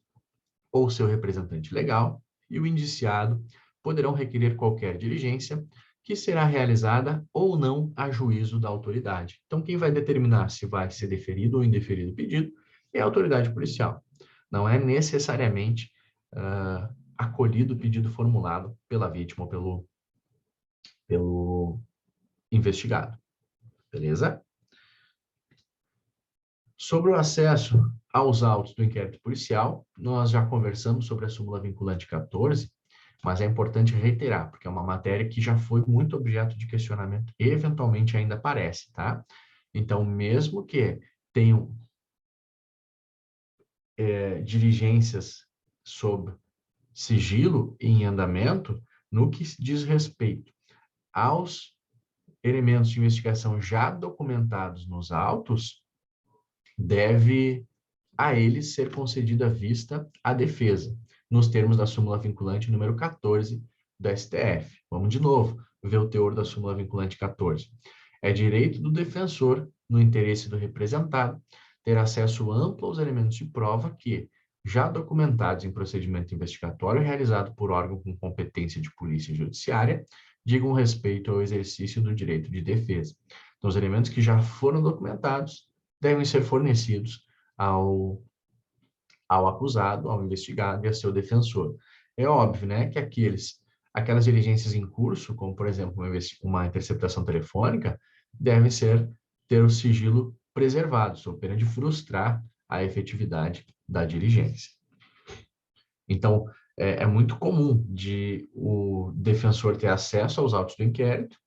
ou seu representante legal e o indiciado poderão requerer qualquer diligência que será realizada ou não a juízo da autoridade. Então, quem vai determinar se vai ser deferido ou indeferido o pedido é a autoridade policial. Não é necessariamente acolhido o pedido formulado pela vítima ou pelo investigado. Beleza? Sobre o acesso aos autos do inquérito policial, nós já conversamos sobre a súmula vinculante 14, mas é importante reiterar, porque é uma matéria que já foi muito objeto de questionamento e eventualmente ainda aparece, tá? Então, mesmo que tenham diligências sob sigilo e em andamento, no que diz respeito aos elementos de investigação já documentados nos autos, deve a eles ser concedida vista à defesa, nos termos da súmula vinculante número 14 da STF. Vamos de novo ver o teor da súmula vinculante 14. É direito do defensor, no interesse do representado, ter acesso amplo aos elementos de prova que, já documentados em procedimento investigatório realizado por órgão com competência de polícia judiciária, digam respeito ao exercício do direito de defesa. Então, os elementos que já foram documentados devem ser fornecidos ao acusado, ao investigado e a seu defensor. É óbvio, né, que aquelas diligências em curso, como, por exemplo, uma interceptação telefônica, devem ter o sigilo preservado, sob pena de frustrar a efetividade da diligência. Então, é muito comum de o defensor ter acesso aos autos do inquérito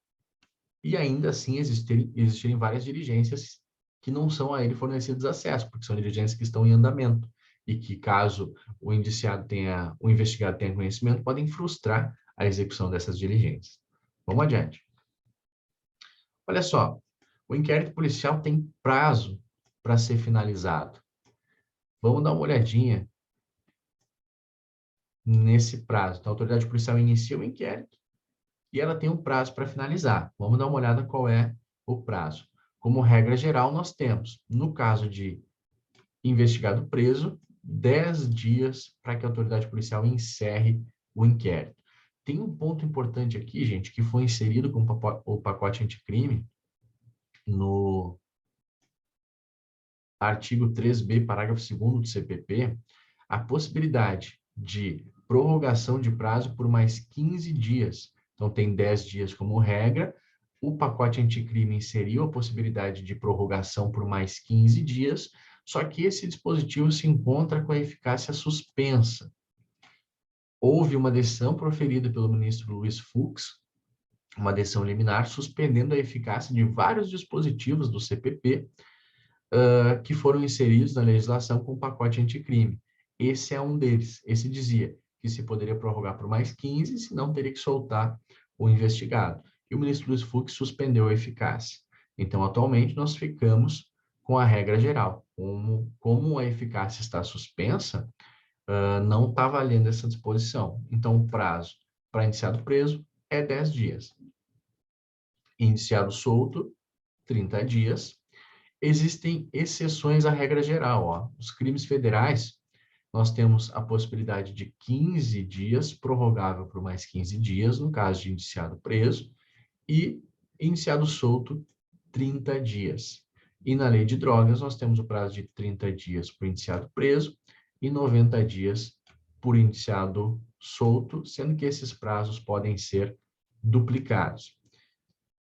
e ainda assim existirem várias diligências que não são a ele fornecidas acesso, porque são diligências que estão em andamento e que, caso o investigado tenha conhecimento, podem frustrar a execução dessas diligências. Vamos adiante. Olha só, o inquérito policial tem prazo para ser finalizado. Vamos dar uma olhadinha nesse prazo. Então, a autoridade policial inicia o inquérito e ela tem um prazo para finalizar. Vamos dar uma olhada qual é o prazo. Como regra geral, nós temos, no caso de investigado preso, 10 dias para que a autoridade policial encerre o inquérito. Tem um ponto importante aqui, gente, que foi inserido com o pacote anticrime no artigo 3b, parágrafo 2º do CPP, a possibilidade de prorrogação de prazo por mais 15 dias. Então, tem 10 dias como regra. O pacote anticrime inseriu a possibilidade de prorrogação por mais 15 dias, só que esse dispositivo se encontra com a eficácia suspensa. Houve uma decisão proferida pelo ministro Luiz Fux, uma decisão liminar, suspendendo a eficácia de vários dispositivos do CPP, que foram inseridos na legislação com o pacote anticrime. Esse é um deles. Esse dizia que se poderia prorrogar por mais 15, senão teria que soltar o investigado. E o ministro Luiz Fux suspendeu a eficácia. Então, atualmente, nós ficamos com a regra geral. Como a eficácia está suspensa, não está valendo essa disposição. Então, o prazo para indiciado preso é 10 dias. Indiciado solto, 30 dias. Existem exceções à regra geral. Ó. Os crimes federais, nós temos a possibilidade de 15 dias, prorrogável por mais 15 dias, no caso de indiciado preso, e indiciado solto, 30 dias. E na lei de drogas, nós temos o prazo de 30 dias para o indiciado preso e 90 dias por indiciado solto, sendo que esses prazos podem ser duplicados.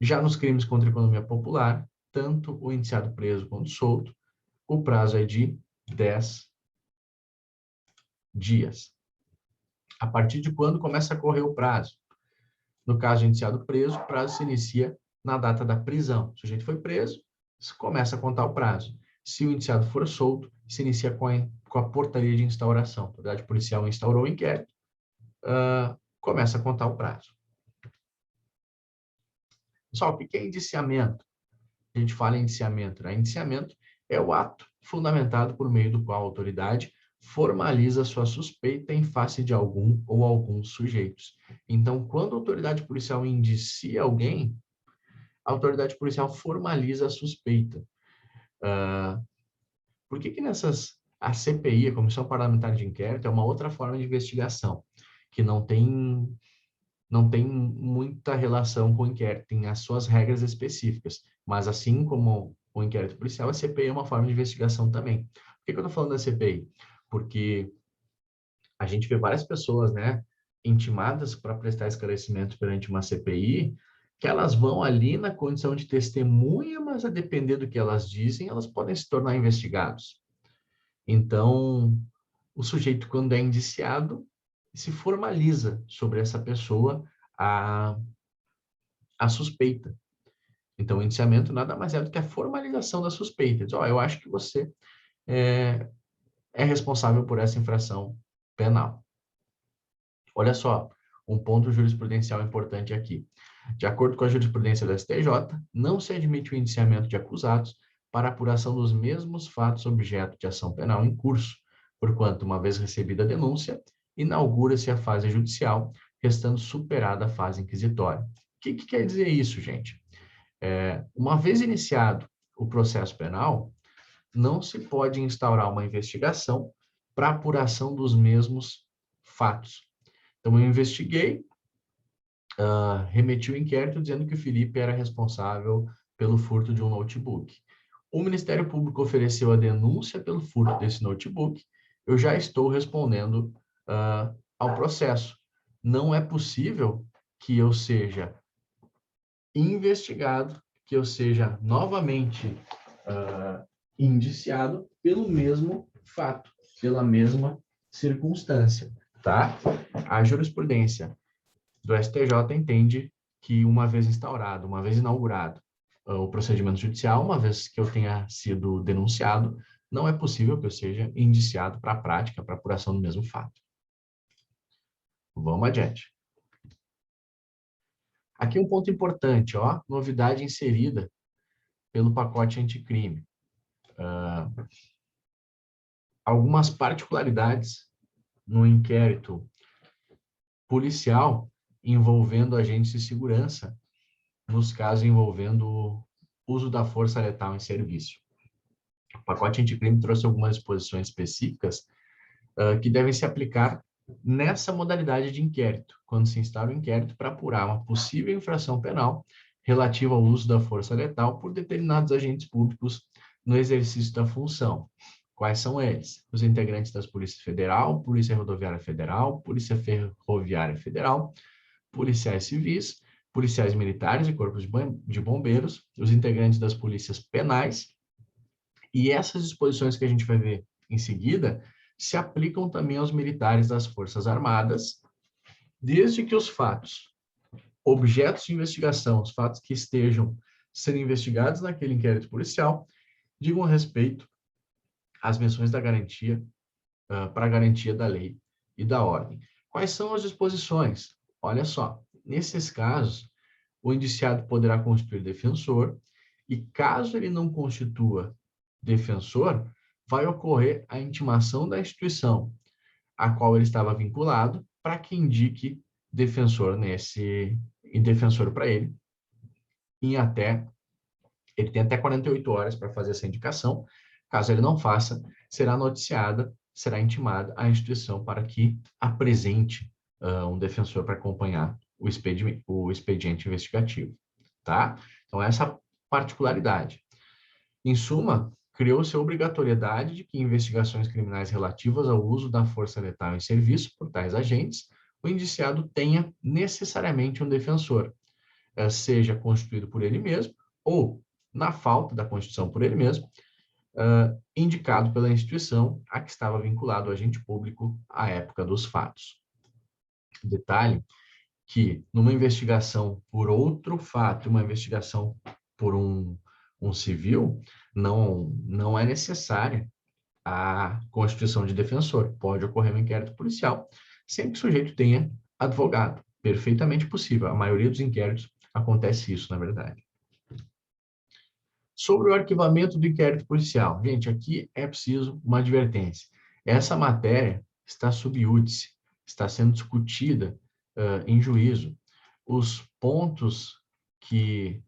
Já nos crimes contra a economia popular, tanto o indiciado preso quanto solto, o prazo é de 10 dias. A partir de quando começa a correr o prazo? No caso de indiciado preso, o prazo se inicia na data da prisão. O sujeito foi preso, começa a contar o prazo. Se o indiciado for solto, se inicia com a portaria de instauração. A autoridade policial instaurou o inquérito, começa a contar o prazo. Pessoal, o que é indiciamento? A gente fala em indiciamento, né? Indiciamento é o ato fundamentado por meio do qual a autoridade formaliza sua suspeita em face de algum ou alguns sujeitos. Então, quando a autoridade policial indicia alguém, a autoridade policial formaliza a suspeita. Por que a CPI, a Comissão Parlamentar de Inquérito, é uma outra forma de investigação, que não tem muita relação com o inquérito, tem as suas regras específicas. Mas assim como o inquérito policial, a CPI é uma forma de investigação também. Por que eu estou falando da CPI? Porque a gente vê várias pessoas, né, intimadas para prestar esclarecimento perante uma CPI, que elas vão ali na condição de testemunha, mas a depender do que elas dizem, elas podem se tornar investigados. Então, o sujeito, quando é indiciado, se formaliza sobre essa pessoa a suspeita. Então, o indiciamento nada mais é do que a formalização da suspeita. Diz, eu acho que você é responsável por essa infração penal. Olha só, um ponto jurisprudencial importante aqui. De acordo com a jurisprudência do STJ, não se admite o indiciamento de acusados para apuração dos mesmos fatos objeto de ação penal em curso, porquanto, uma vez recebida a denúncia, inaugura-se a fase judicial, restando superada a fase inquisitória. O que quer dizer isso, gente? Uma vez iniciado o processo penal, não se pode instaurar uma investigação para apuração dos mesmos fatos. Então, eu investiguei, remeti o inquérito dizendo que o Felipe era responsável pelo furto de um notebook. O Ministério Público ofereceu a denúncia pelo furto desse notebook, eu já estou respondendo ao processo. Não é possível que eu seja investigado, que eu seja novamente indiciado pelo mesmo fato, pela mesma circunstância, tá? A jurisprudência do STJ entende que uma vez instaurado, uma vez inaugurado o procedimento judicial, uma vez que eu tenha sido denunciado, não é possível que eu seja indiciado para a prática, para a apuração do mesmo fato. Vamos adiante. Aqui um ponto importante, ó, novidade inserida pelo pacote anticrime. Algumas particularidades no inquérito policial envolvendo agentes de segurança, nos casos envolvendo o uso da força letal em serviço. O pacote anticrime trouxe algumas disposições específicas que devem se aplicar nessa modalidade de inquérito, quando se instaura o inquérito para apurar uma possível infração penal relativa ao uso da força letal por determinados agentes públicos no exercício da função. Quais são eles? Os integrantes das Polícias Federal, Polícia Rodoviária Federal, Polícia Ferroviária Federal, policiais civis, policiais militares e corpos de bombeiros, os integrantes das polícias penais, e essas disposições que a gente vai ver em seguida se aplicam também aos militares das Forças Armadas, desde que os fatos, objetos de investigação, os fatos que estejam sendo investigados naquele inquérito policial, digam respeito às menções da garantia, para a garantia da lei e da ordem. Quais são as disposições? Olha só, nesses casos, o indiciado poderá constituir defensor e, caso ele não constitua defensor, vai ocorrer a intimação da instituição a qual ele estava vinculado para que indique defensor para ele. Ele tem até 48 horas para fazer essa indicação. Caso ele não faça, será intimada a instituição para que apresente um defensor para acompanhar o expediente investigativo, tá? Então, essa particularidade. Em suma, criou-se a obrigatoriedade de que em investigações criminais relativas ao uso da força letal em serviço por tais agentes, o indiciado tenha necessariamente um defensor, seja constituído por ele mesmo ou, na falta da constituição por ele mesmo, indicado pela instituição a que estava vinculado o agente público à época dos fatos. Detalhe que, numa investigação por outro fato, uma investigação por um civil, não é necessária a constituição de defensor. Pode ocorrer um inquérito policial, sempre que o sujeito tenha advogado. Perfeitamente possível. A maioria dos inquéritos acontece isso, na verdade. Sobre o arquivamento do inquérito policial. Gente, aqui é preciso uma advertência. Essa matéria está sob júdice, está sendo discutida em juízo. Os pontos que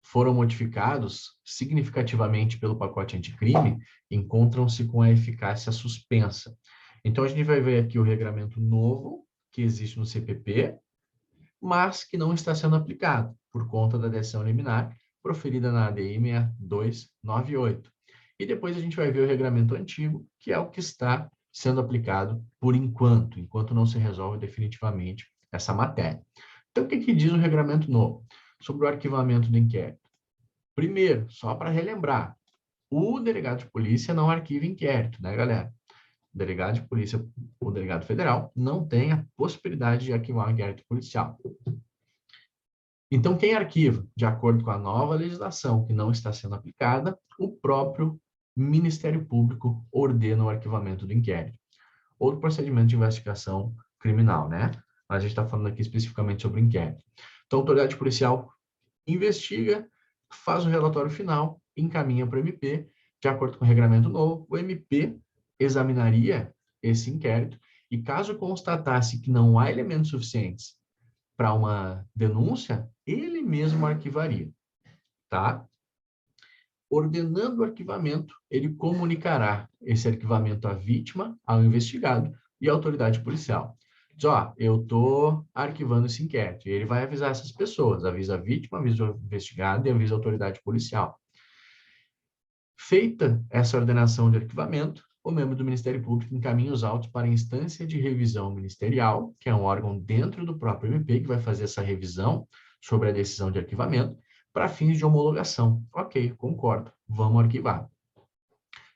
foram modificados significativamente pelo pacote anticrime encontram-se com a eficácia suspensa. Então, a gente vai ver aqui o regramento novo que existe no CPP, mas que não está sendo aplicado por conta da decisão liminar proferida na ADI 6298. E depois a gente vai ver o regramento antigo, que é o que está sendo aplicado por enquanto não se resolve definitivamente essa matéria. Então, o que diz o regramento novo sobre o arquivamento do inquérito? Primeiro, só para relembrar, o delegado de polícia não arquiva inquérito, né, galera? O delegado de polícia, o delegado federal, não tem a possibilidade de arquivar um inquérito policial. Então, quem arquiva? De acordo com a nova legislação que não está sendo aplicada, o próprio Ministério Público ordena o arquivamento do inquérito. Outro procedimento de investigação criminal, né? Mas a gente está falando aqui especificamente sobre inquérito. Então, a autoridade policial investiga, faz o relatório final, encaminha para o MP, de acordo com o regramento novo, o MP examinaria esse inquérito e, caso constatasse que não há elementos suficientes para uma denúncia, ele mesmo arquivaria, tá? Ordenando o arquivamento, ele comunicará esse arquivamento à vítima, ao investigado e à autoridade policial. Diz, ó, eu estou arquivando esse inquérito. E ele vai avisar essas pessoas, avisa a vítima, avisa o investigado e avisa a autoridade policial. Feita essa ordenação de arquivamento, o membro do Ministério Público encaminha os autos para a instância de revisão ministerial, que é um órgão dentro do próprio MP que vai fazer essa revisão sobre a decisão de arquivamento, para fins de homologação. Ok, concordo, vamos arquivar.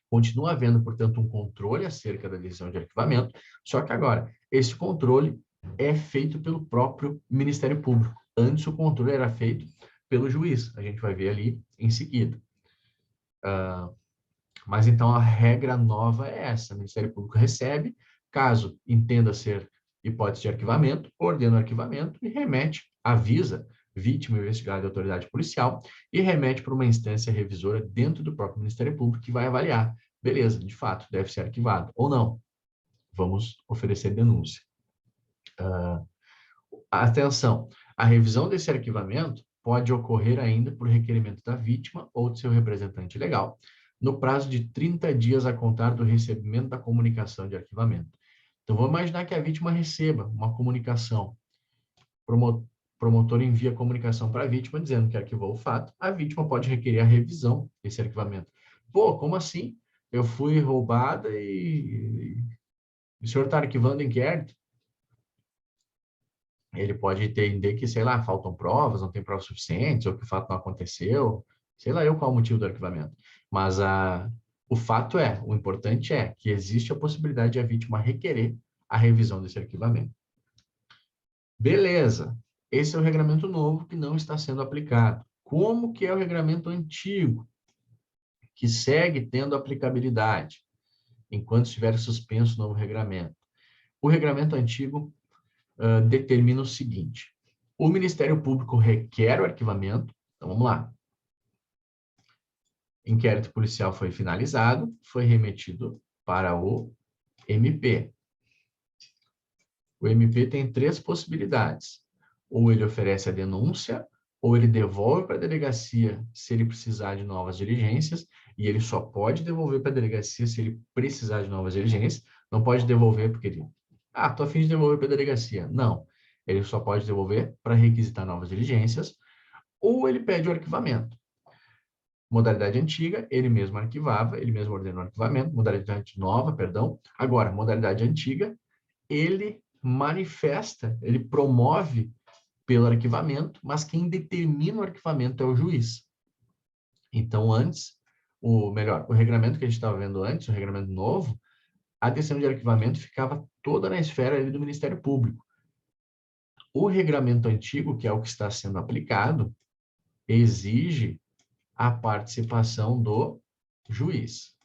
Continua havendo, portanto, um controle acerca da decisão de arquivamento, só que agora, esse controle é feito pelo próprio Ministério Público. Antes, o controle era feito pelo juiz, a gente vai ver ali em seguida. Mas então a regra nova é essa: o Ministério Público recebe, caso entenda ser hipótese de arquivamento, ordena o arquivamento e remete, avisa vítima, investigado e autoridade policial e remete para uma instância revisora dentro do próprio Ministério Público que vai avaliar, beleza, de fato, deve ser arquivado ou não. Vamos oferecer denúncia. Atenção, a revisão desse arquivamento pode ocorrer ainda por requerimento da vítima ou de seu representante legal, no prazo de 30 dias a contar do recebimento da comunicação de arquivamento. Então, vamos imaginar que a vítima receba uma comunicação. O promotor envia a comunicação para a vítima dizendo que arquivou o fato. A vítima pode requerer a revisão desse arquivamento. Pô, como assim? Eu fui roubada e o senhor está arquivando o inquérito? Ele pode entender que, sei lá, faltam provas, não tem provas suficientes, ou que o fato não aconteceu, sei lá eu qual é o motivo do arquivamento. Mas o fato o importante é que existe a possibilidade de a vítima requerer a revisão desse arquivamento. Beleza, esse é o regramento novo que não está sendo aplicado. Como que é o regramento antigo, que segue tendo aplicabilidade, enquanto estiver suspenso o novo regramento? O regramento antigo determina o seguinte: o Ministério Público requer o arquivamento. Então, vamos lá. Inquérito policial foi finalizado, foi remetido para o MP. O MP tem 3 possibilidades. Ou ele oferece a denúncia, ou ele devolve para a delegacia se ele precisar de novas diligências, e ele só pode devolver para a delegacia se ele precisar de novas diligências. Não pode devolver porque ele... tô a fim de devolver para a delegacia. Não. Ele só pode devolver para requisitar novas diligências, ou ele pede o arquivamento. Modalidade antiga, ele mesmo arquivava, ele mesmo ordenou o arquivamento. Modalidade nova, perdão. Agora, modalidade antiga, ele manifesta, ele promove pelo arquivamento, mas quem determina o arquivamento é o juiz. Então, antes, o regramento que a gente estava vendo antes, o regramento novo, a decisão de arquivamento ficava toda na esfera ali do Ministério Público. O regramento antigo, que é o que está sendo aplicado, exige a participação do juiz.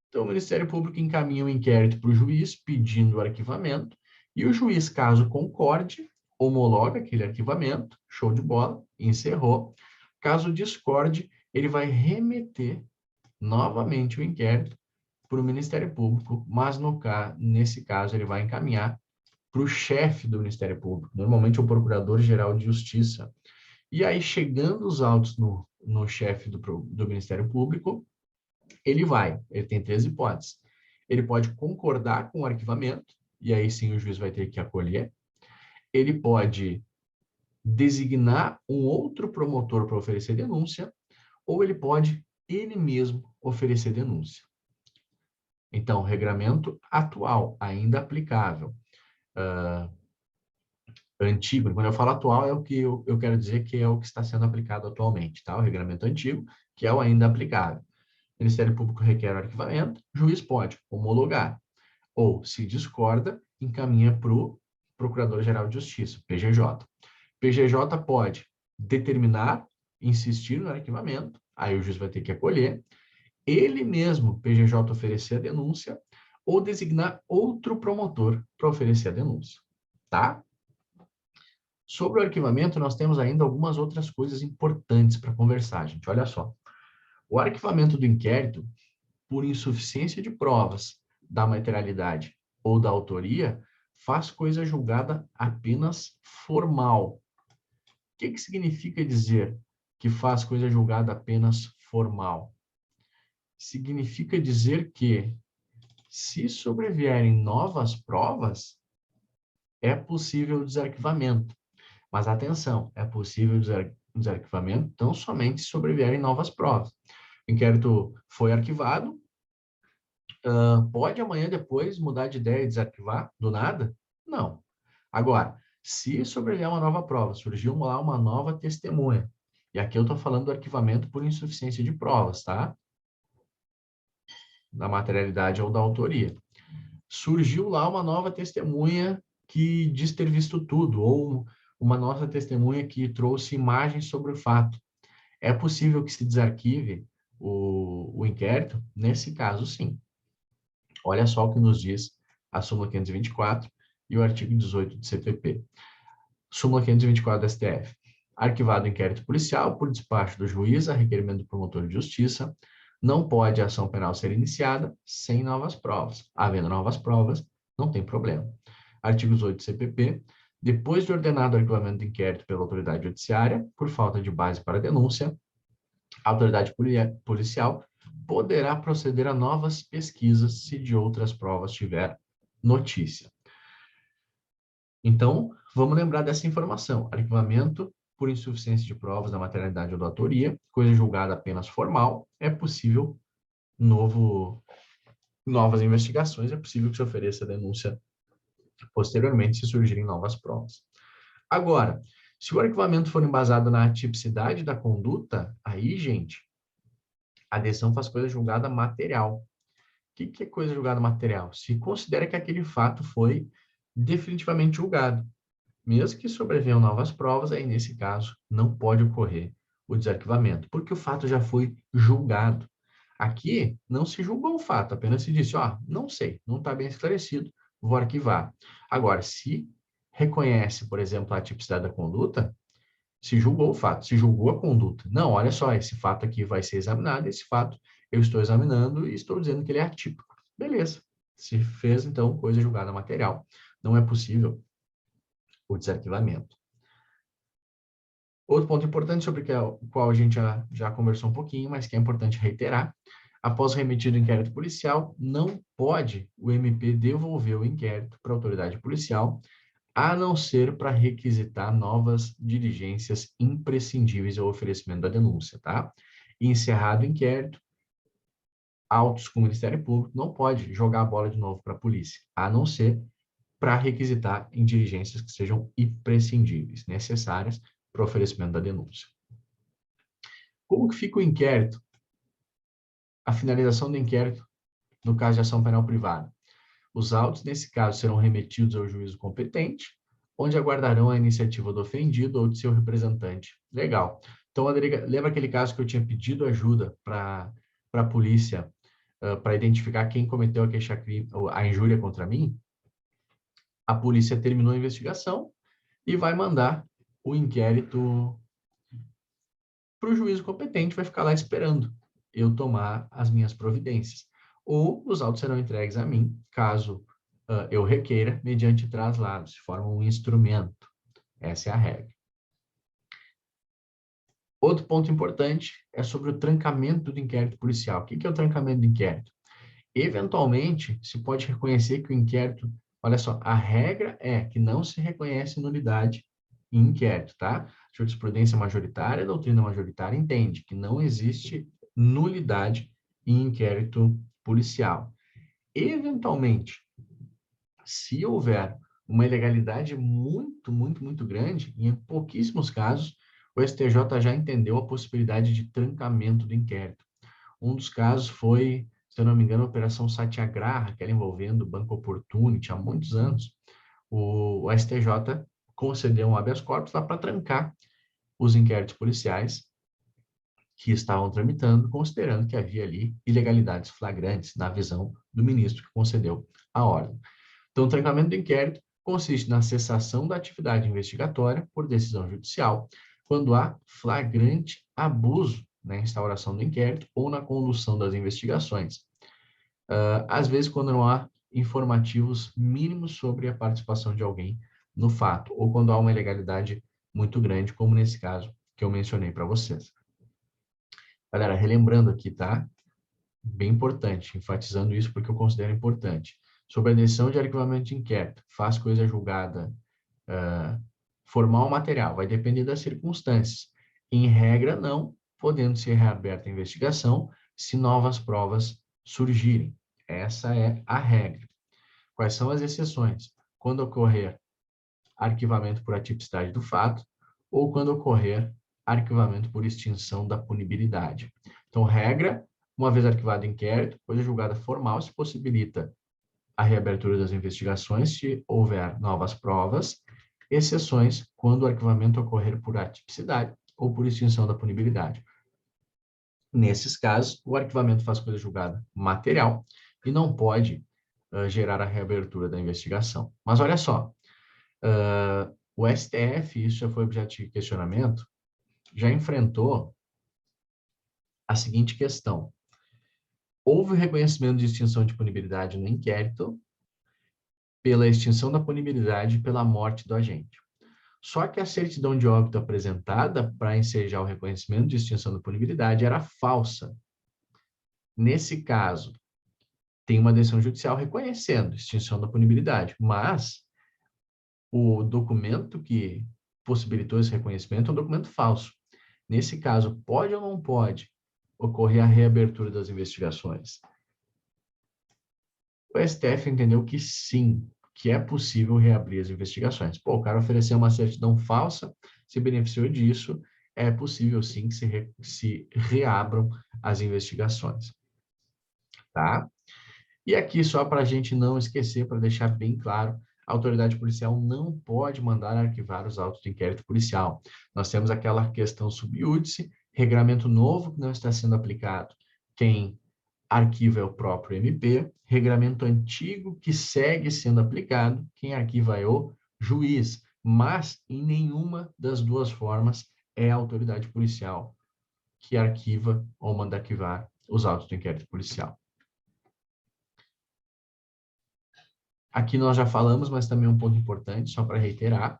Então, o Ministério Público encaminha o inquérito para o juiz, pedindo o arquivamento, e o juiz, caso concorde, homologa aquele arquivamento, show de bola, encerrou. Caso discorde, ele vai remeter novamente o inquérito para o Ministério Público, mas nesse caso ele vai encaminhar para o chefe do Ministério Público, normalmente o Procurador-Geral de Justiça. E aí, chegando os autos no chefe do Ministério Público, ele tem 3 hipóteses. Ele pode concordar com o arquivamento, e aí sim o juiz vai ter que acolher. Ele pode designar um outro promotor para oferecer denúncia, ou ele pode ele mesmo oferecer denúncia. Então, regramento atual, ainda aplicável. Antigo, quando eu falo atual, é o que eu quero dizer que é o que está sendo aplicado atualmente, tá? O regramento antigo, que é o ainda aplicável. O Ministério Público requer o arquivamento, o juiz pode homologar, ou, se discorda, encaminha para o Procurador-Geral de Justiça, PGJ. PGJ pode determinar, insistir no arquivamento, aí o juiz vai ter que acolher, ele mesmo, PGJ, oferecer a denúncia, ou designar outro promotor para oferecer a denúncia, tá? Sobre o arquivamento, nós temos ainda algumas outras coisas importantes para conversar, gente. Olha só. O arquivamento do inquérito, por insuficiência de provas da materialidade ou da autoria, faz coisa julgada apenas formal. O que significa dizer que faz coisa julgada apenas formal? Significa dizer que, se sobrevierem novas provas, é possível o desarquivamento. Mas atenção, é possível o desarquivamento tão somente se sobrevierem novas provas. O inquérito foi arquivado, pode amanhã depois mudar de ideia e desarquivar do nada? Não. Agora, se sobrevier uma nova prova, surgiu lá uma nova testemunha, e aqui eu estou falando do arquivamento por insuficiência de provas, tá? Da materialidade ou da autoria. Surgiu lá uma nova testemunha que diz ter visto tudo, ou uma nova testemunha que trouxe imagens sobre o fato. É possível que se desarquive o inquérito? Nesse caso, sim. Olha só o que nos diz a súmula 524 e o artigo 18 do CPP. Súmula 524 do STF. Arquivado o inquérito policial por despacho do juiz a requerimento do promotor de justiça, não pode a ação penal ser iniciada sem novas provas. Havendo novas provas, não tem problema. Artigo 18 do CPP. Depois de ordenado o arquivamento do inquérito pela autoridade judiciária, por falta de base para denúncia, a autoridade policial poderá proceder a novas pesquisas se de outras provas tiver notícia. Então, vamos lembrar dessa informação. Arquivamento por insuficiência de provas da materialidade ou da autoria, coisa julgada apenas formal, é possível novas investigações, é possível que se ofereça denúncia posteriormente se surgirem novas provas. Agora, se o arquivamento for embasado na atipicidade da conduta, aí, gente, a decisão faz coisa julgada material. O que é coisa julgada material? Se considera que aquele fato foi definitivamente julgado. Mesmo que sobrevenham novas provas, aí nesse caso não pode ocorrer o desarquivamento, porque o fato já foi julgado. Aqui não se julgou o fato, apenas se disse, ó, não sei, não está bem esclarecido, vou arquivar. Agora, se reconhece, por exemplo, a tipicidade da conduta, se julgou o fato, se julgou a conduta. Não, olha só, esse fato aqui vai ser examinado, esse fato eu estou examinando e estou dizendo que ele é atípico. Beleza. Se fez, então, coisa julgada material. Não é possível o desarquivamento. Outro ponto importante sobre o qual a gente já conversou um pouquinho, mas que é importante reiterar, após remetido o inquérito policial, não pode o MP devolver o inquérito para a autoridade policial, a não ser para requisitar novas diligências imprescindíveis ao oferecimento da denúncia, tá? E encerrado o inquérito, autos com o Ministério Público não pode jogar a bola de novo para a polícia, a não ser para requisitar em diligências que sejam imprescindíveis, necessárias para o oferecimento da denúncia. Como que fica o inquérito? A finalização do inquérito no caso de ação penal privada. Os autos, nesse caso, serão remetidos ao juízo competente, onde aguardarão a iniciativa do ofendido ou de seu representante. Legal. Então, lembra aquele caso que eu tinha pedido ajuda para a polícia para identificar quem cometeu a injúria contra mim? A polícia terminou a investigação e vai mandar o inquérito para o juízo competente, vai ficar lá esperando eu tomar as minhas providências. Ou os autos serão entregues a mim, caso eu requeira, mediante traslado, se forma um instrumento. Essa é a regra. Outro ponto importante é sobre o trancamento do inquérito policial. O que é o trancamento do inquérito? Eventualmente, se pode reconhecer que o inquérito, olha só, a regra é que não se reconhece nulidade em inquérito, tá? A jurisprudência majoritária, a doutrina majoritária entende que não existe nulidade em inquérito policial. Eventualmente, se houver uma ilegalidade muito grande, em pouquíssimos casos, o STJ já entendeu a possibilidade de trancamento do inquérito. Um dos casos foi, se eu não me engano, a Operação Satyagraha, que era envolvendo o Banco Opportunity há muitos anos. O STJ concedeu um habeas corpus lá para trancar os inquéritos policiais que estavam tramitando, considerando que havia ali ilegalidades flagrantes na visão do ministro que concedeu a ordem. Então, o trancamento do inquérito consiste na cessação da atividade investigatória por decisão judicial, quando há flagrante abuso na instauração do inquérito ou na condução das investigações. Às vezes, quando não há informativos mínimos sobre a participação de alguém no fato, ou quando há uma ilegalidade muito grande, como nesse caso que eu mencionei para vocês. Galera, relembrando aqui, tá? Bem importante, enfatizando isso porque eu considero importante. Sobre a decisão de arquivamento de inquérito, faz coisa julgada formal ou material, vai depender das circunstâncias. Em regra, não, podendo ser reaberta a investigação se novas provas surgirem. Essa é a regra. Quais são as exceções? Quando ocorrer arquivamento por atipicidade do fato ou quando ocorrer arquivamento por extinção da punibilidade. Então, regra, uma vez arquivado o inquérito, coisa julgada formal, se possibilita a reabertura das investigações se houver novas provas, exceções quando o arquivamento ocorrer por atipicidade ou por extinção da punibilidade. Nesses casos, o arquivamento faz coisa julgada material e não pode gerar a reabertura da investigação. Mas olha só, o STF, isso já foi objeto de questionamento, já enfrentou a seguinte questão. Houve reconhecimento de extinção de punibilidade no inquérito pela extinção da punibilidade pela morte do agente. Só que a certidão de óbito apresentada para ensejar o reconhecimento de extinção da punibilidade era falsa. Nesse caso, tem uma decisão judicial reconhecendo extinção da punibilidade, mas o documento que possibilitou esse reconhecimento é um documento falso. Nesse caso, pode ou não pode ocorrer a reabertura das investigações? O STF entendeu que sim, que é possível reabrir as investigações. Pô, o cara ofereceu uma certidão falsa, se beneficiou disso, é possível sim que se reabram as investigações, tá? E aqui, só para a gente não esquecer, para deixar bem claro, a autoridade policial não pode mandar arquivar os autos de inquérito policial. Nós temos aquela questão sub iudice, regramento novo que não está sendo aplicado. Quem arquiva é o próprio MP, regramento antigo que segue sendo aplicado, quem arquiva é o juiz, mas em nenhuma das duas formas é a autoridade policial que arquiva ou manda arquivar os autos do inquérito policial. Aqui nós já falamos, mas também um ponto importante, só para reiterar,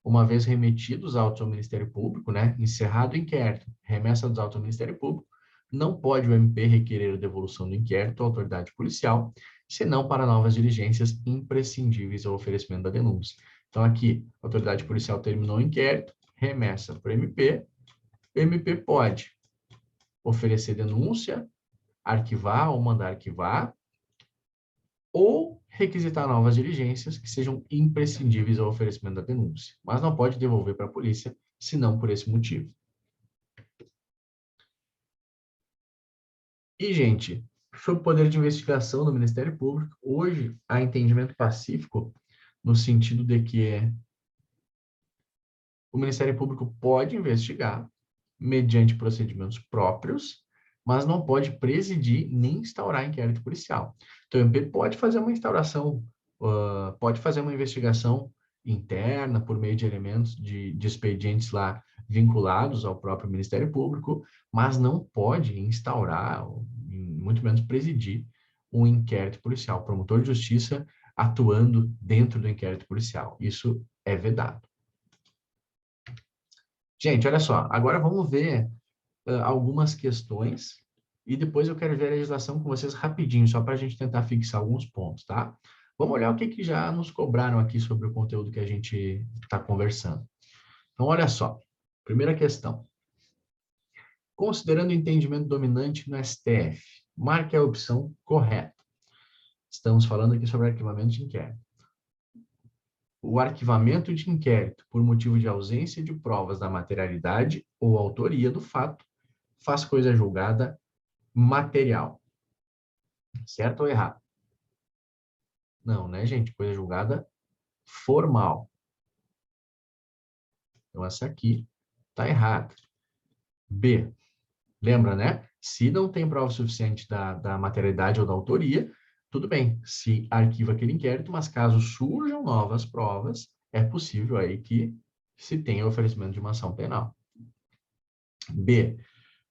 uma vez remetidos os autos ao Ministério Público, né, encerrado o inquérito, remessa dos autos ao Ministério Público, não pode o MP requerer a devolução do inquérito à autoridade policial, senão para novas diligências imprescindíveis ao oferecimento da denúncia. Então, aqui, a autoridade policial terminou o inquérito, remessa para o MP pode oferecer denúncia, arquivar ou mandar arquivar, ou requisitar novas diligências que sejam imprescindíveis ao oferecimento da denúncia, mas não pode devolver para a polícia, senão por esse motivo. E, gente, sobre o poder de investigação do Ministério Público, hoje há entendimento pacífico no sentido de que o Ministério Público pode investigar mediante procedimentos próprios, mas não pode presidir nem instaurar inquérito policial. Então, o MP pode fazer uma instauração, pode fazer uma investigação interna por meio de elementos de expedientes lá vinculados ao próprio Ministério Público, mas não pode instaurar, muito menos presidir, um inquérito policial. O promotor de justiça atuando dentro do inquérito policial. Isso é vedado. Gente, olha só, agora vamos ver algumas questões e depois eu quero ver a legislação com vocês rapidinho, só para a gente tentar fixar alguns pontos, tá? Vamos olhar o que já nos cobraram aqui sobre o conteúdo que a gente está conversando. Então, olha só, primeira questão. Considerando o entendimento dominante no STF, marque a opção correta. Estamos falando aqui sobre arquivamento de inquérito. O arquivamento de inquérito por motivo de ausência de provas da materialidade ou autoria do fato faz coisa julgada material. Certo ou errado? Não, né, gente? Coisa julgada formal. Então, essa aqui está errada. B. Lembra, né? Se não tem prova suficiente da materialidade ou da autoria, tudo bem, se arquiva aquele inquérito, mas caso surjam novas provas, é possível aí que se tenha oferecimento de uma ação penal. B.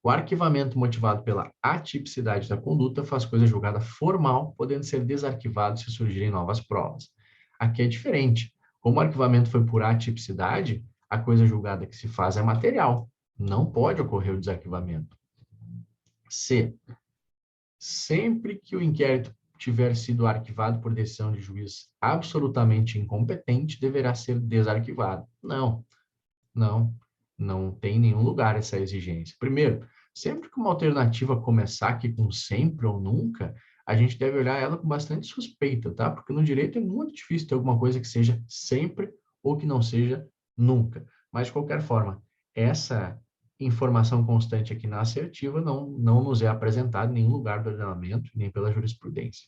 O arquivamento motivado pela atipicidade da conduta faz coisa julgada formal, podendo ser desarquivado se surgirem novas provas. Aqui é diferente. Como o arquivamento foi por atipicidade, a coisa julgada que se faz é material. Não pode ocorrer o desarquivamento. C. Sempre que o inquérito tiver sido arquivado por decisão de juiz absolutamente incompetente, deverá ser desarquivado. Não tem nenhum lugar essa exigência. Primeiro, sempre que uma alternativa começar aqui com sempre ou nunca, a gente deve olhar ela com bastante suspeita, tá? Porque no direito é muito difícil ter alguma coisa que seja sempre ou que não seja nunca. Mas, de qualquer forma, essa informação constante aqui na assertiva não nos é apresentada em nenhum lugar do ordenamento, nem pela jurisprudência.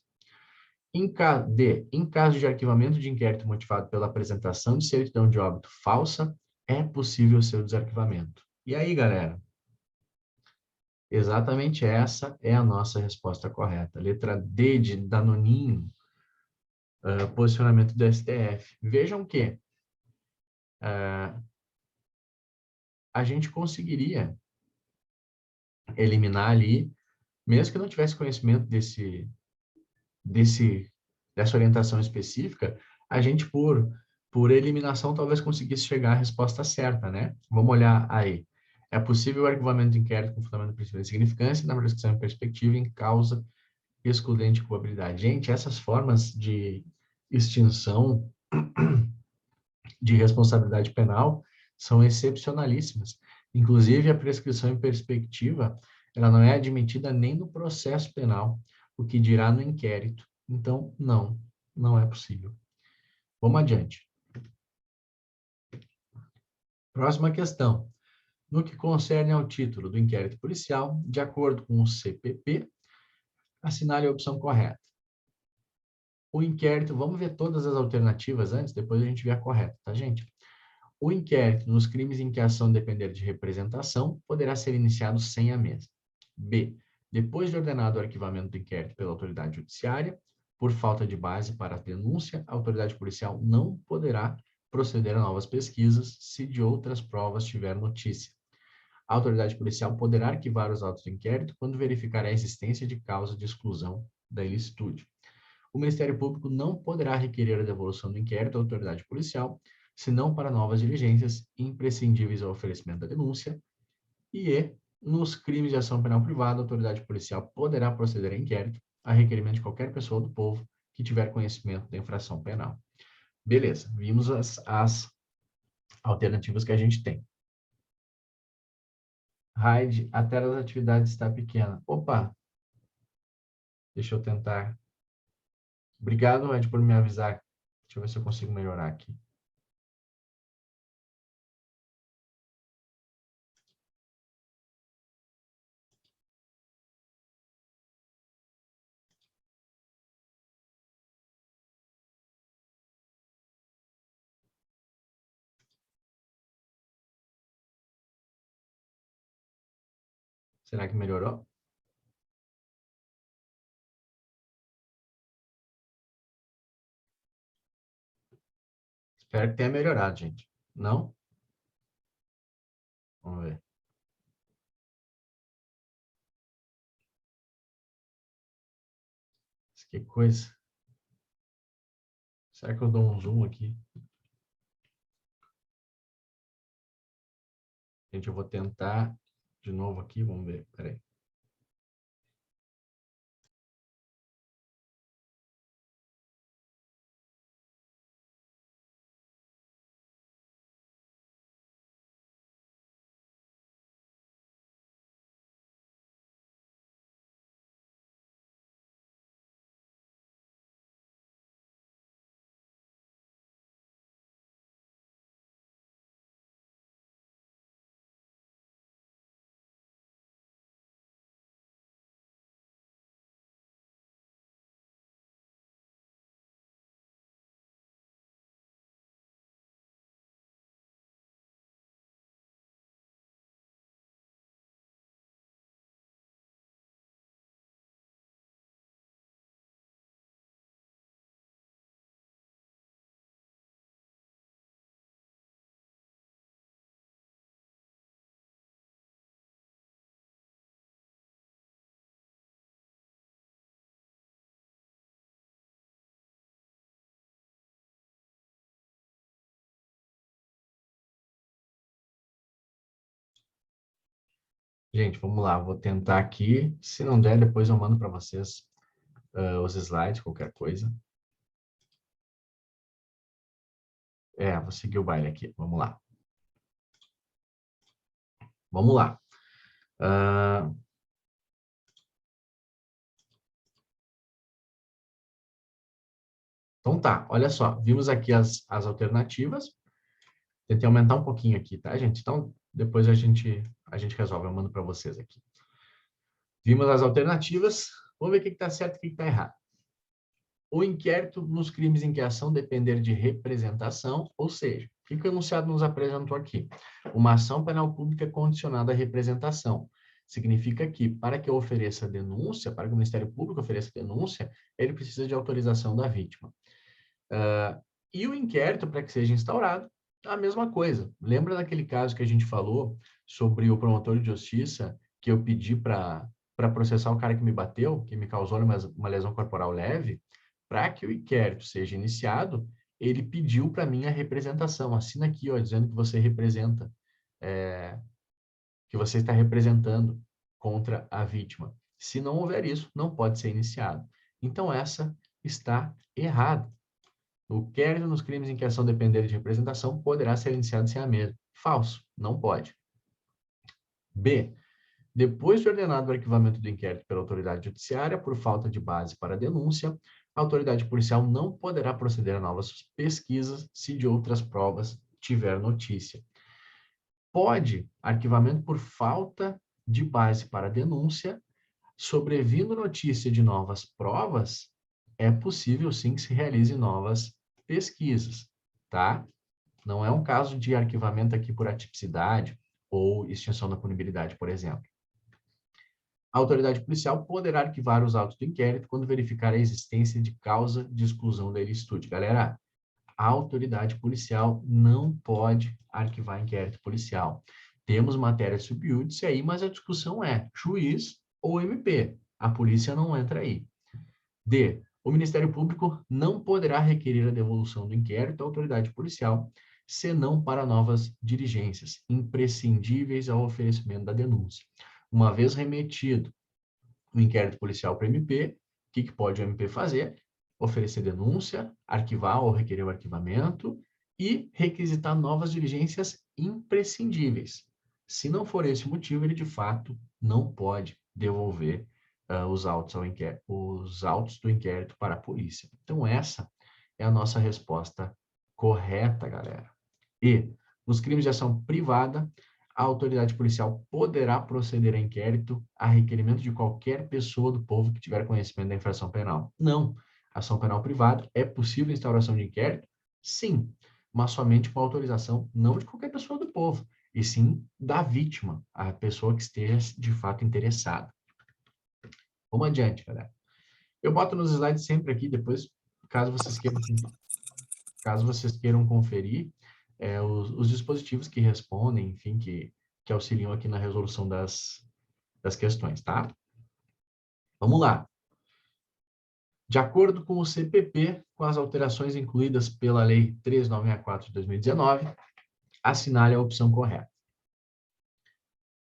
Em caso de arquivamento de inquérito motivado pela apresentação de certidão de óbito falsa, é possível seu desarquivamento. E aí, galera? Exatamente essa é a nossa resposta correta. Letra D de Danoninho, posicionamento do STF. Vejam que a gente conseguiria eliminar ali, mesmo que não tivesse conhecimento dessa orientação específica, a gente, por eliminação, talvez conseguisse chegar à resposta certa, né? Vamos olhar aí. É possível o arquivamento do inquérito com fundamento de princípio de significância na prescrição em perspectiva em causa excludente de culpabilidade. Gente, essas formas de extinção de responsabilidade penal são excepcionalíssimas. Inclusive, a prescrição em perspectiva, ela não é admitida nem no processo penal, o que dirá no inquérito. Então, não é possível. Vamos adiante. Próxima questão. No que concerne ao título do inquérito policial, de acordo com o CPP, assinale a opção correta. O inquérito, vamos ver todas as alternativas antes, depois a gente vê a correta, tá, gente? O inquérito nos crimes em que a ação depender de representação poderá ser iniciado sem a mesma. B. Depois de ordenado o arquivamento do inquérito pela autoridade judiciária, por falta de base para a denúncia, a autoridade policial não poderá proceder a novas pesquisas se de outras provas tiver notícia. A autoridade policial poderá arquivar os autos do inquérito quando verificar a existência de causa de exclusão da ilicitude. O Ministério Público não poderá requerer a devolução do inquérito à autoridade policial, senão para novas diligências imprescindíveis ao oferecimento da denúncia. E, nos crimes de ação penal privada, a autoridade policial poderá proceder a inquérito a requerimento de qualquer pessoa do povo que tiver conhecimento da infração penal. Beleza, vimos as alternativas que a gente tem. Raid, a tela das atividades está pequena. Opa! Deixa eu tentar. Obrigado, Raid, por me avisar. Deixa eu ver se eu consigo melhorar aqui. Será que melhorou? Espero que tenha melhorado, gente. Não? Vamos ver. Que coisa. Será que eu dou um zoom aqui? Gente, eu vou tentar de novo aqui. Vamos ver. Peraí. Gente, vamos lá. Vou tentar aqui. Se não der, depois eu mando para vocês os slides, qualquer coisa. Vou seguir o baile aqui. Vamos lá. Vamos lá. Então tá, olha só. Vimos aqui as alternativas. Tentei aumentar um pouquinho aqui, tá, gente? Então, depois a gente resolve. Eu mando para vocês aqui. Vimos as alternativas. Vamos ver o que está certo e o que está errado. O inquérito nos crimes em que a ação depender de representação, ou seja, o que o enunciado nos apresentou aqui? Uma ação penal pública condicionada à representação. Significa que, para que eu ofereça denúncia, para que o Ministério Público ofereça denúncia, ele precisa de autorização da vítima. E o inquérito, para que seja instaurado, a mesma coisa. Lembra daquele caso que a gente falou sobre o promotor de justiça que eu pedi para processar o cara que me bateu, que me causou uma lesão corporal leve? Para que o inquérito seja iniciado, ele pediu para mim a representação. Assina aqui, ó, dizendo que você representa, que você está representando contra a vítima. Se não houver isso, não pode ser iniciado. Então, essa está errada. O inquérito nos crimes em que a ação depender de representação poderá ser iniciado sem a mesma. Falso, não pode. B. Depois de ordenado o arquivamento do inquérito pela autoridade judiciária por falta de base para a denúncia, a autoridade policial não poderá proceder a novas pesquisas se de outras provas tiver notícia. Pode, arquivamento por falta de base para a denúncia, sobrevindo notícia de novas provas, é possível sim que se realize novas pesquisas, tá? Não é um caso de arquivamento aqui por atipicidade ou extinção da punibilidade, por exemplo. A autoridade policial poderá arquivar os autos do inquérito quando verificar a existência de causa de exclusão da ilicitude. Galera, a autoridade policial não pode arquivar inquérito policial. Temos matéria sub iudice aí, mas a discussão é juiz ou MP. A polícia não entra aí. D. O Ministério Público não poderá requerer a devolução do inquérito à autoridade policial, senão para novas diligências, imprescindíveis ao oferecimento da denúncia. Uma vez remetido o inquérito policial para o MP, o que pode o MP fazer? Oferecer denúncia, arquivar ou requerer o arquivamento e requisitar novas diligências imprescindíveis. Se não for esse o motivo, ele de fato não pode devolver os autos do inquérito para a polícia. Então, essa é a nossa resposta correta, galera. E, nos crimes de ação privada, a autoridade policial poderá proceder a inquérito a requerimento de qualquer pessoa do povo que tiver conhecimento da infração penal. Não. Ação penal privada, é possível a instauração de inquérito? Sim, mas somente com autorização não de qualquer pessoa do povo, e sim da vítima, a pessoa que esteja de fato interessada. Vamos adiante, galera. Eu boto nos slides sempre aqui, depois, caso vocês queiram conferir, os dispositivos que respondem, enfim, que auxiliam aqui na resolução das questões, tá? Vamos lá. De acordo com o CPP, com as alterações incluídas pela Lei 3.964 de 2019, assinale a opção correta.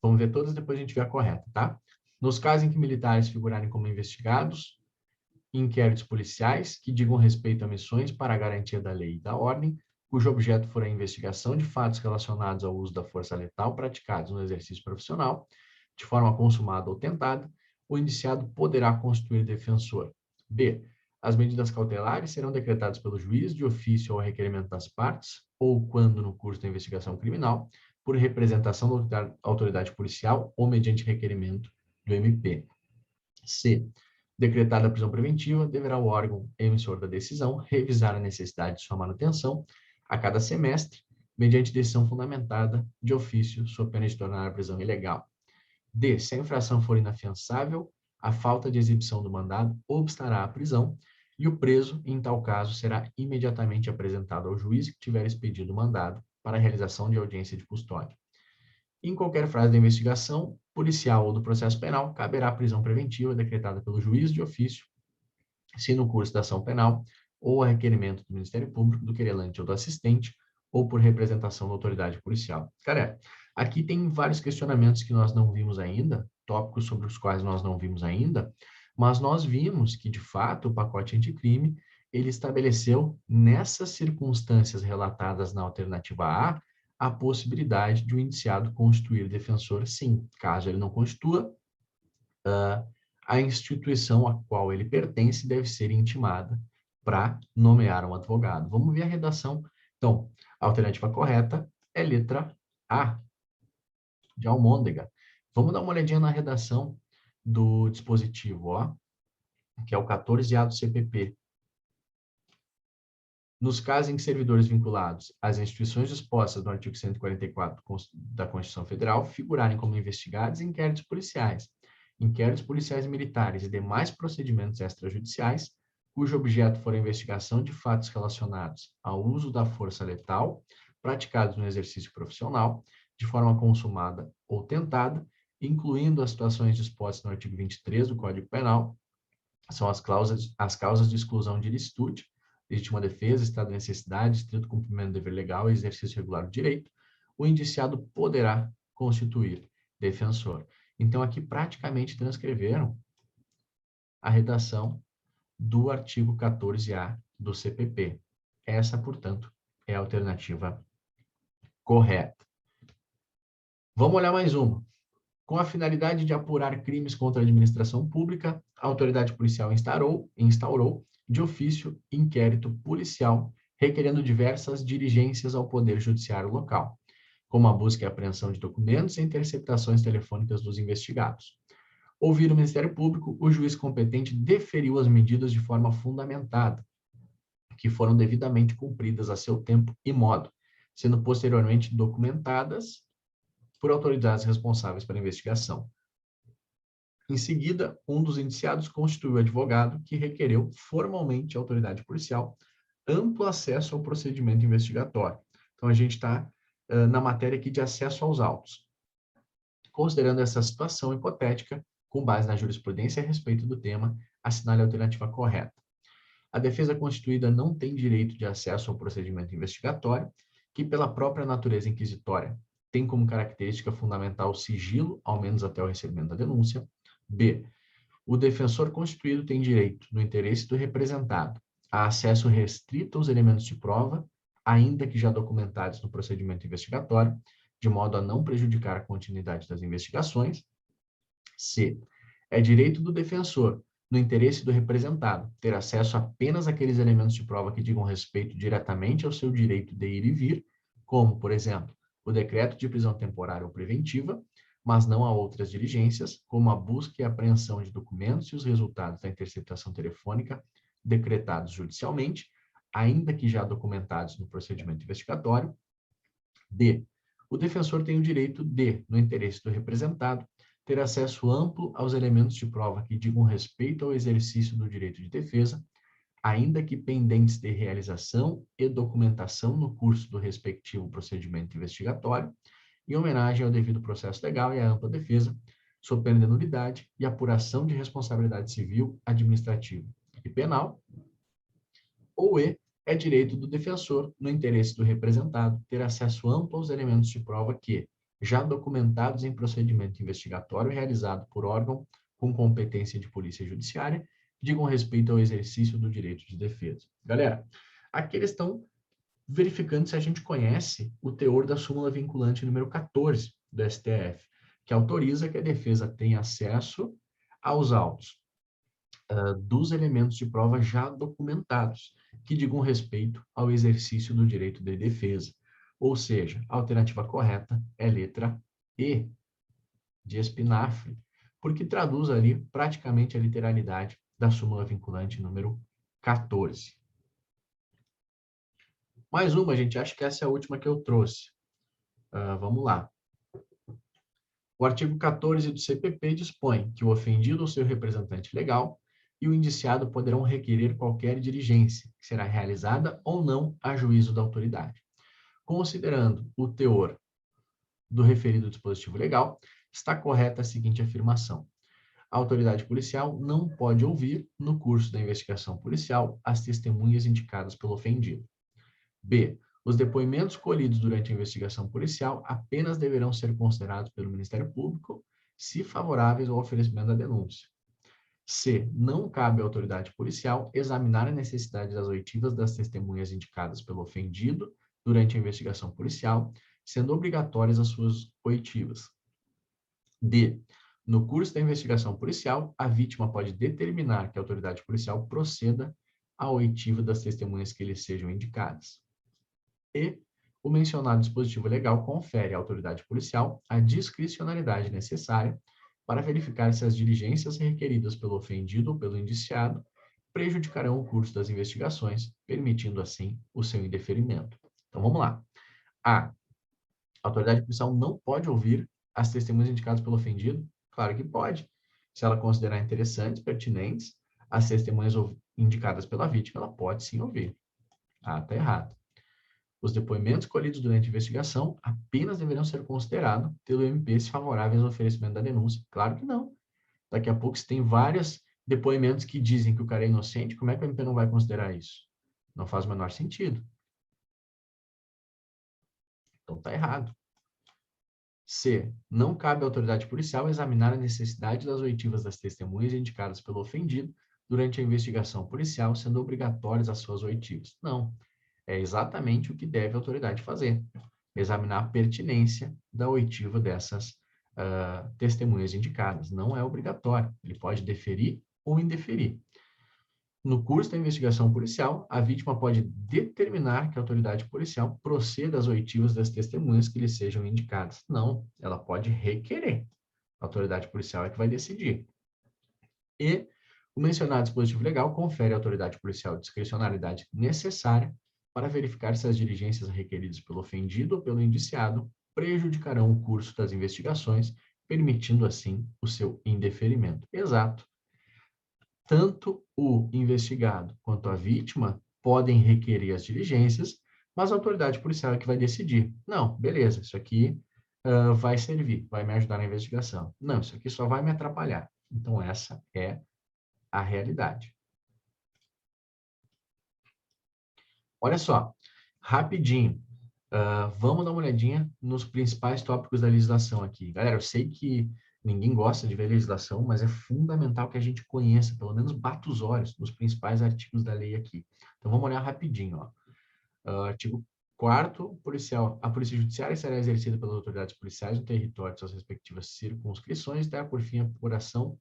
Vamos ver todas, depois a gente vê a correta, tá? Nos casos em que militares figurarem como investigados, inquéritos policiais que digam respeito a missões para a garantia da lei e da ordem, cujo objeto for a investigação de fatos relacionados ao uso da força letal praticados no exercício profissional, de forma consumada ou tentada, o indiciado poderá constituir defensor. B. As medidas cautelares serão decretadas pelo juiz de ofício ao requerimento das partes, ou quando no curso da investigação criminal, por representação da autoridade policial ou mediante requerimento do MP. C. Decretada a prisão preventiva, deverá o órgão emissor da decisão revisar a necessidade de sua manutenção a cada semestre, mediante decisão fundamentada de ofício, sob pena de tornar a prisão ilegal. D. Se a infração for inafiançável, a falta de exibição do mandado obstará a prisão e o preso, em tal caso, será imediatamente apresentado ao juiz que tiver expedido o mandado para a realização de audiência de custódia. Em qualquer fase da investigação policial ou do processo penal, caberá a prisão preventiva decretada pelo juiz de ofício, se no curso da ação penal ou a requerimento do Ministério Público, do querelante ou do assistente, ou por representação da autoridade policial. Cara, aqui tem vários questionamentos que nós não vimos ainda, tópicos sobre os quais nós não vimos ainda, mas nós vimos que, de fato, o pacote anticrime, ele estabeleceu, nessas circunstâncias relatadas na alternativa A possibilidade de o indiciado constituir defensor, sim. Caso ele não constitua, a instituição a qual ele pertence deve ser intimada para nomear um advogado. Vamos ver a redação. Então, a alternativa correta é letra A, de Almôndega. Vamos dar uma olhadinha na redação do dispositivo, ó, que é o 14A do CPP. Nos casos em que servidores vinculados às instituições dispostas no artigo 144 da Constituição Federal figurarem como investigados em inquéritos policiais militares e demais procedimentos extrajudiciais, cujo objeto for a investigação de fatos relacionados ao uso da força letal praticados no exercício profissional, de forma consumada ou tentada, incluindo as situações dispostas no artigo 23 do Código Penal, são as causas de exclusão de ilicitude, legítima defesa, estado de necessidade, estrito cumprimento do dever legal e exercício regular do direito, o indiciado poderá constituir defensor. Então, aqui praticamente transcreveram a redação do artigo 14A do CPP. Essa, portanto, é a alternativa correta. Vamos olhar mais uma. Com a finalidade de apurar crimes contra a administração pública, a autoridade policial instaurou de ofício, inquérito policial, requerendo diversas diligências ao Poder Judiciário local, como a busca e apreensão de documentos e interceptações telefônicas dos investigados. Ouvido o Ministério Público, o juiz competente deferiu as medidas de forma fundamentada, que foram devidamente cumpridas a seu tempo e modo, sendo posteriormente documentadas por autoridades responsáveis pela investigação. Em seguida, um dos indiciados constituiu advogado que requereu formalmente à autoridade policial amplo acesso ao procedimento investigatório. Então, a gente está na matéria aqui de acesso aos autos. Considerando essa situação hipotética, com base na jurisprudência a respeito do tema, assinale a alternativa correta. A defesa constituída não tem direito de acesso ao procedimento investigatório, que pela própria natureza inquisitória tem como característica fundamental o sigilo, ao menos até o recebimento da denúncia. B. O defensor constituído tem direito, no interesse do representado, a acesso restrito aos elementos de prova, ainda que já documentados no procedimento investigatório, de modo a não prejudicar a continuidade das investigações. C. É direito do defensor, no interesse do representado, ter acesso apenas àqueles elementos de prova que digam respeito diretamente ao seu direito de ir e vir, como, por exemplo, o decreto de prisão temporária ou preventiva, mas não a outras diligências, como a busca e apreensão de documentos e os resultados da interceptação telefônica decretados judicialmente, ainda que já documentados no procedimento investigatório. D. O defensor tem o direito de, no interesse do representado, ter acesso amplo aos elementos de prova que digam respeito ao exercício do direito de defesa, ainda que pendentes de realização e documentação no curso do respectivo procedimento investigatório, em homenagem ao devido processo legal e à ampla defesa, sob pena de nulidade e apuração de responsabilidade civil, administrativa e penal. Ou E, é direito do defensor, no interesse do representado, ter acesso amplo aos elementos de prova que, já documentados em procedimento investigatório realizado por órgão com competência de polícia judiciária, digam respeito ao exercício do direito de defesa. Galera, aqui eles estão verificando se a gente conhece o teor da súmula vinculante número 14 do STF, que autoriza que a defesa tenha acesso aos autos dos elementos de prova já documentados, que digam respeito ao exercício do direito de defesa. Ou seja, a alternativa correta é letra E, de espinafre, porque traduz ali praticamente a literalidade da súmula vinculante número 14. Mais uma, gente, acho que essa é a última que eu trouxe. Vamos lá. O artigo 14 do CPP dispõe que o ofendido ou seu representante legal e o indiciado poderão requerer qualquer diligência, que será realizada ou não a juízo da autoridade. Considerando o teor do referido dispositivo legal, está correta a seguinte afirmação: a autoridade policial não pode ouvir, no curso da investigação policial, as testemunhas indicadas pelo ofendido. B. Os depoimentos colhidos durante a investigação policial apenas deverão ser considerados pelo Ministério Público se favoráveis ao oferecimento da denúncia. C. Não cabe à autoridade policial examinar a necessidade das oitivas das testemunhas indicadas pelo ofendido durante a investigação policial, sendo obrigatórias as suas oitivas. D. No curso da investigação policial, a vítima pode determinar que a autoridade policial proceda à oitiva das testemunhas que lhe sejam indicadas. E o mencionado dispositivo legal confere à autoridade policial a discricionalidade necessária para verificar se as diligências requeridas pelo ofendido ou pelo indiciado prejudicarão o curso das investigações, permitindo assim o seu indeferimento. Então vamos lá. A. A autoridade policial não pode ouvir as testemunhas indicadas pelo ofendido? Claro que pode. Se ela considerar interessantes, pertinentes, as testemunhas indicadas pela vítima, ela pode sim ouvir. Ah, tá errado. Os depoimentos colhidos durante a investigação apenas deverão ser considerados pelo MP se favoráveis ao oferecimento da denúncia. Claro que não. Daqui a pouco, se tem vários depoimentos que dizem que o cara é inocente, como é que o MP não vai considerar isso? Não faz o menor sentido. Então, tá errado. C. Não cabe à autoridade policial examinar a necessidade das oitivas das testemunhas indicadas pelo ofendido durante a investigação policial, sendo obrigatórias as suas oitivas. Não. É exatamente o que deve a autoridade fazer. Examinar a pertinência da oitiva dessas testemunhas indicadas. Não é obrigatório. Ele pode deferir ou indeferir. No curso da investigação policial, a vítima pode determinar que a autoridade policial proceda às oitivas das testemunhas que lhe sejam indicadas. Não, ela pode requerer. A autoridade policial é que vai decidir. E o mencionado dispositivo legal confere à autoridade policial a discricionalidade necessária para verificar se as diligências requeridas pelo ofendido ou pelo indiciado prejudicarão o curso das investigações, permitindo assim o seu indeferimento. Exato. Tanto o investigado quanto a vítima podem requerer as diligências, mas a autoridade policial é que vai decidir. Não, beleza, isso aqui vai servir, vai me ajudar na investigação. Não, isso aqui só vai me atrapalhar. Então, essa é a realidade. Olha só, rapidinho, vamos dar uma olhadinha nos principais tópicos da legislação aqui. Galera, eu sei que ninguém gosta de ver legislação, mas é fundamental que a gente conheça, pelo menos bata os olhos nos principais artigos da lei aqui. Então, vamos olhar rapidinho, ó. Artigo 4º, policial. A polícia judiciária será exercida pelas autoridades policiais no território de suas respectivas circunscrições, terá por fim a apuração,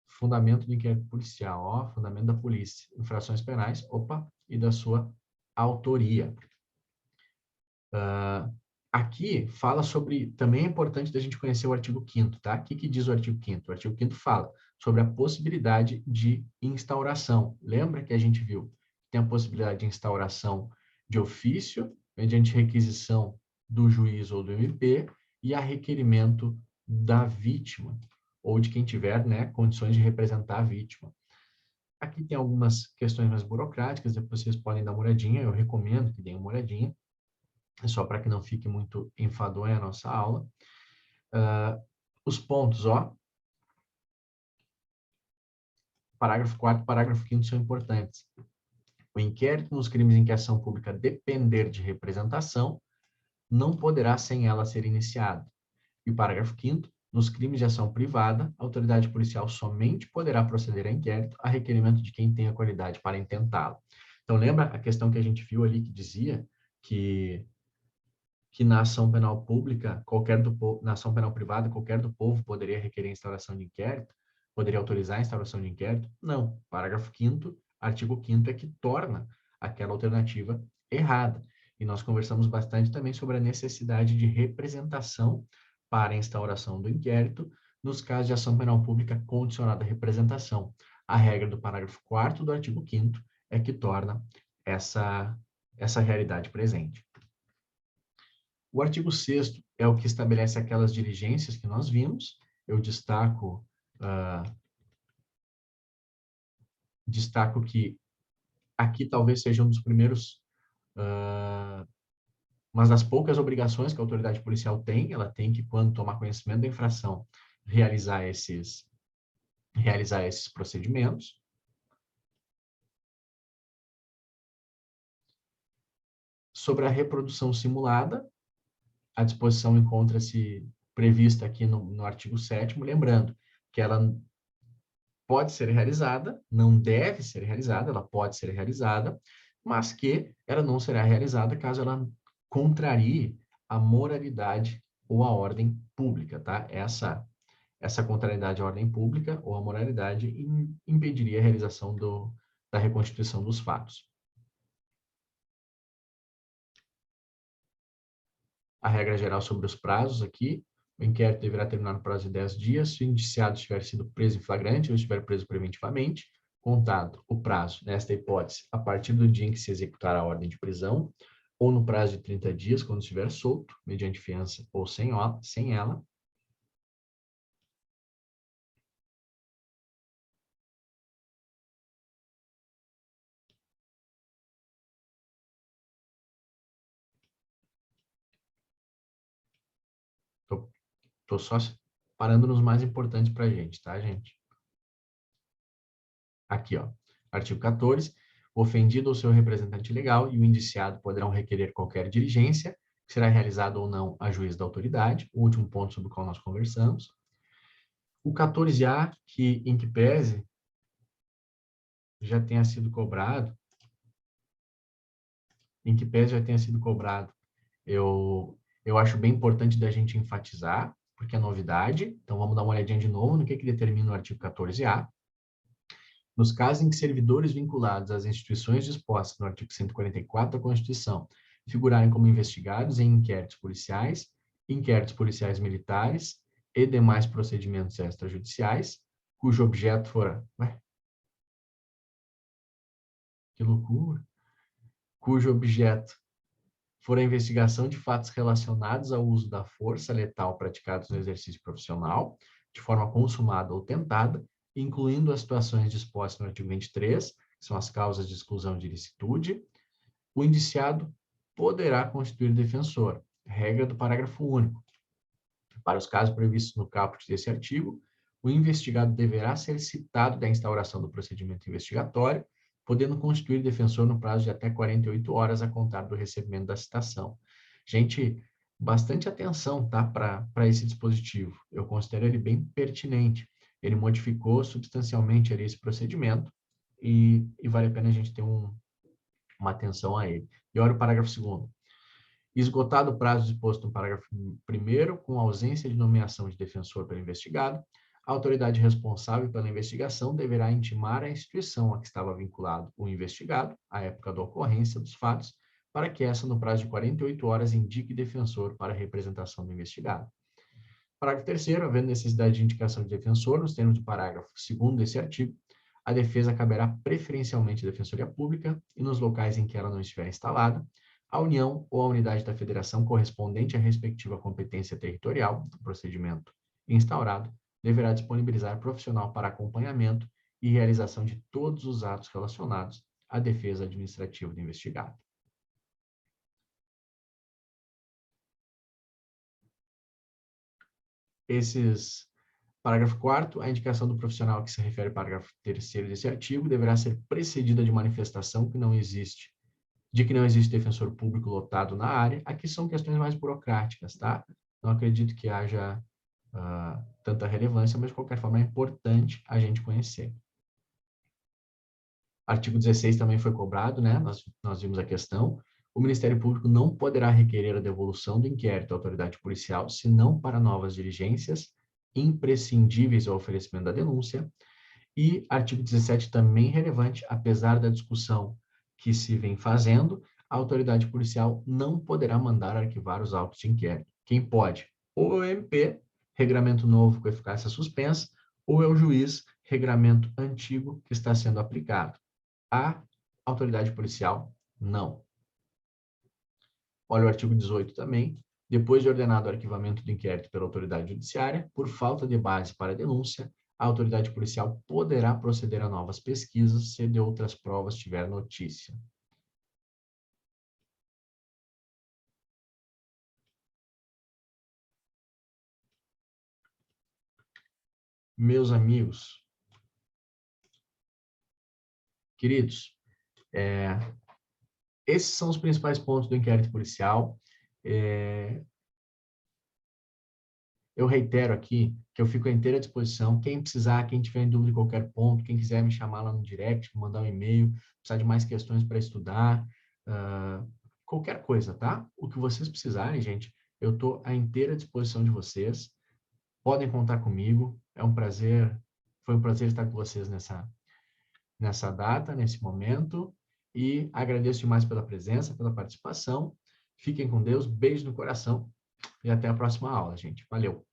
fundamento do inquérito policial, ó, fundamento da polícia, infrações penais, e da sua autoria. Aqui fala sobre, também é importante da gente conhecer o artigo 5º, tá? O que diz o artigo 5º? O artigo 5º fala sobre a possibilidade de instauração. Lembra que a gente viu que tem a possibilidade de instauração de ofício, mediante requisição do juiz ou do MP, e a requerimento da vítima, ou de quem tiver, né, condições de representar a vítima. Aqui tem algumas questões mais burocráticas, depois vocês podem dar uma olhadinha, eu recomendo que deem uma olhadinha, só para que não fique muito enfadonha a nossa aula. Os pontos, ó. Parágrafo 4º, parágrafo 5º são importantes. O inquérito nos crimes em que a ação pública depender de representação não poderá sem ela ser iniciado. E o parágrafo 5º, nos crimes de ação privada, a autoridade policial somente poderá proceder a inquérito a requerimento de quem tenha qualidade para intentá-lo. Então, lembra a questão que a gente viu ali que dizia que na ação penal pública, na ação penal privada, qualquer do povo poderia requerer a instauração de inquérito, poderia autorizar a instauração de inquérito? Não. Parágrafo 5º, artigo 5º é que torna aquela alternativa errada. E nós conversamos bastante também sobre a necessidade de representação para a instauração do inquérito, nos casos de ação penal pública condicionada à representação. A regra do parágrafo 4º do artigo 5º é que torna essa realidade presente. O artigo 6º é o que estabelece aquelas diligências que nós vimos. Eu destaco que aqui talvez seja um dos primeiros, mas das poucas obrigações que a autoridade policial tem, ela tem que, quando tomar conhecimento da infração, realizar esses procedimentos. Sobre a reprodução simulada, a disposição encontra-se prevista aqui no artigo 7º, lembrando que ela pode ser realizada, não deve ser realizada, ela pode ser realizada, mas que ela não será realizada caso ela contrarie a moralidade ou a ordem pública, tá? Essa contrariedade à ordem pública ou à moralidade impediria a realização da reconstituição dos fatos. A regra geral sobre os prazos aqui: o inquérito deverá terminar no prazo de 10 dias, se o indiciado tiver sido preso em flagrante ou estiver preso preventivamente, contado o prazo, nesta hipótese, a partir do dia em que se executar a ordem de prisão, ou no prazo de 30 dias, quando estiver solto, mediante fiança ou sem ela. Estou só parando nos mais importantes para a gente, tá, gente? Aqui, ó, artigo 14. O ofendido ou seu representante legal e o indiciado poderão requerer qualquer diligência, será realizado ou não a juízo da autoridade, o último ponto sobre o qual nós conversamos. O 14A, que em que pese já tenha sido cobrado, eu acho bem importante da gente enfatizar, porque é novidade. Então, vamos dar uma olhadinha de novo no que determina o artigo 14A. Nos casos em que servidores vinculados às instituições dispostas no artigo 144 da Constituição figurarem como investigados em inquéritos policiais militares e demais procedimentos extrajudiciais, cujo objeto fora... Que loucura! Cujo objeto for a investigação de fatos relacionados ao uso da força letal praticados no exercício profissional, de forma consumada ou tentada, incluindo as situações dispostas no artigo 23, que são as causas de exclusão de ilicitude, o indiciado poderá constituir defensor, regra do parágrafo único. Para os casos previstos no caput desse artigo, o investigado deverá ser citado da instauração do procedimento investigatório, podendo constituir defensor no prazo de até 48 horas a contar do recebimento da citação. Gente, bastante atenção, tá, para esse dispositivo. Eu considero ele bem pertinente. Ele modificou substancialmente ali esse procedimento e vale a pena a gente ter uma atenção a ele. E olha o parágrafo 2º. Esgotado o prazo disposto no parágrafo 1º, com ausência de nomeação de defensor pelo investigado, a autoridade responsável pela investigação deverá intimar a instituição a que estava vinculado o investigado, à época da ocorrência dos fatos, para que essa, no prazo de 48 horas, indique defensor para a representação do investigado. Parágrafo 3º, havendo necessidade de indicação de defensor, nos termos do parágrafo 2º desse artigo, a defesa caberá preferencialmente à Defensoria Pública e nos locais em que ela não estiver instalada, a União ou a unidade da Federação correspondente à respectiva competência territorial do procedimento instaurado deverá disponibilizar profissional para acompanhamento e realização de todos os atos relacionados à defesa administrativa do investigado. Parágrafo 4º, a indicação do profissional que se refere ao parágrafo 3º desse artigo deverá ser precedida de manifestação de que não existe defensor público lotado na área. Aqui são questões mais burocráticas, tá? Não acredito que haja tanta relevância, mas de qualquer forma é importante a gente conhecer. Artigo 16 também foi cobrado, né? Nós vimos a questão. O Ministério Público não poderá requerer a devolução do inquérito à autoridade policial, senão para novas diligências imprescindíveis ao oferecimento da denúncia. E artigo 17 também relevante, apesar da discussão que se vem fazendo, a autoridade policial não poderá mandar arquivar os autos de inquérito. Quem pode? Ou é o MP, regramento novo com eficácia suspensa, ou é o juiz, regramento antigo que está sendo aplicado. A autoridade policial, não. Olha o artigo 18 também. Depois de ordenado o arquivamento do inquérito pela autoridade judiciária, por falta de base para a denúncia, a autoridade policial poderá proceder a novas pesquisas se de outras provas tiver notícia. Meus amigos, queridos, esses são os principais pontos do inquérito policial. Eu reitero aqui que eu fico à inteira disposição. Quem precisar, quem tiver em dúvida de qualquer ponto, quem quiser me chamar lá no direct, mandar um e-mail, precisar de mais questões para estudar, qualquer coisa, tá? O que vocês precisarem, gente, eu estou à inteira disposição de vocês. Podem contar comigo. É um prazer, foi um prazer estar com vocês nessa data, nesse momento. E agradeço demais pela presença, pela participação. Fiquem com Deus, beijo no coração e até a próxima aula, gente. Valeu!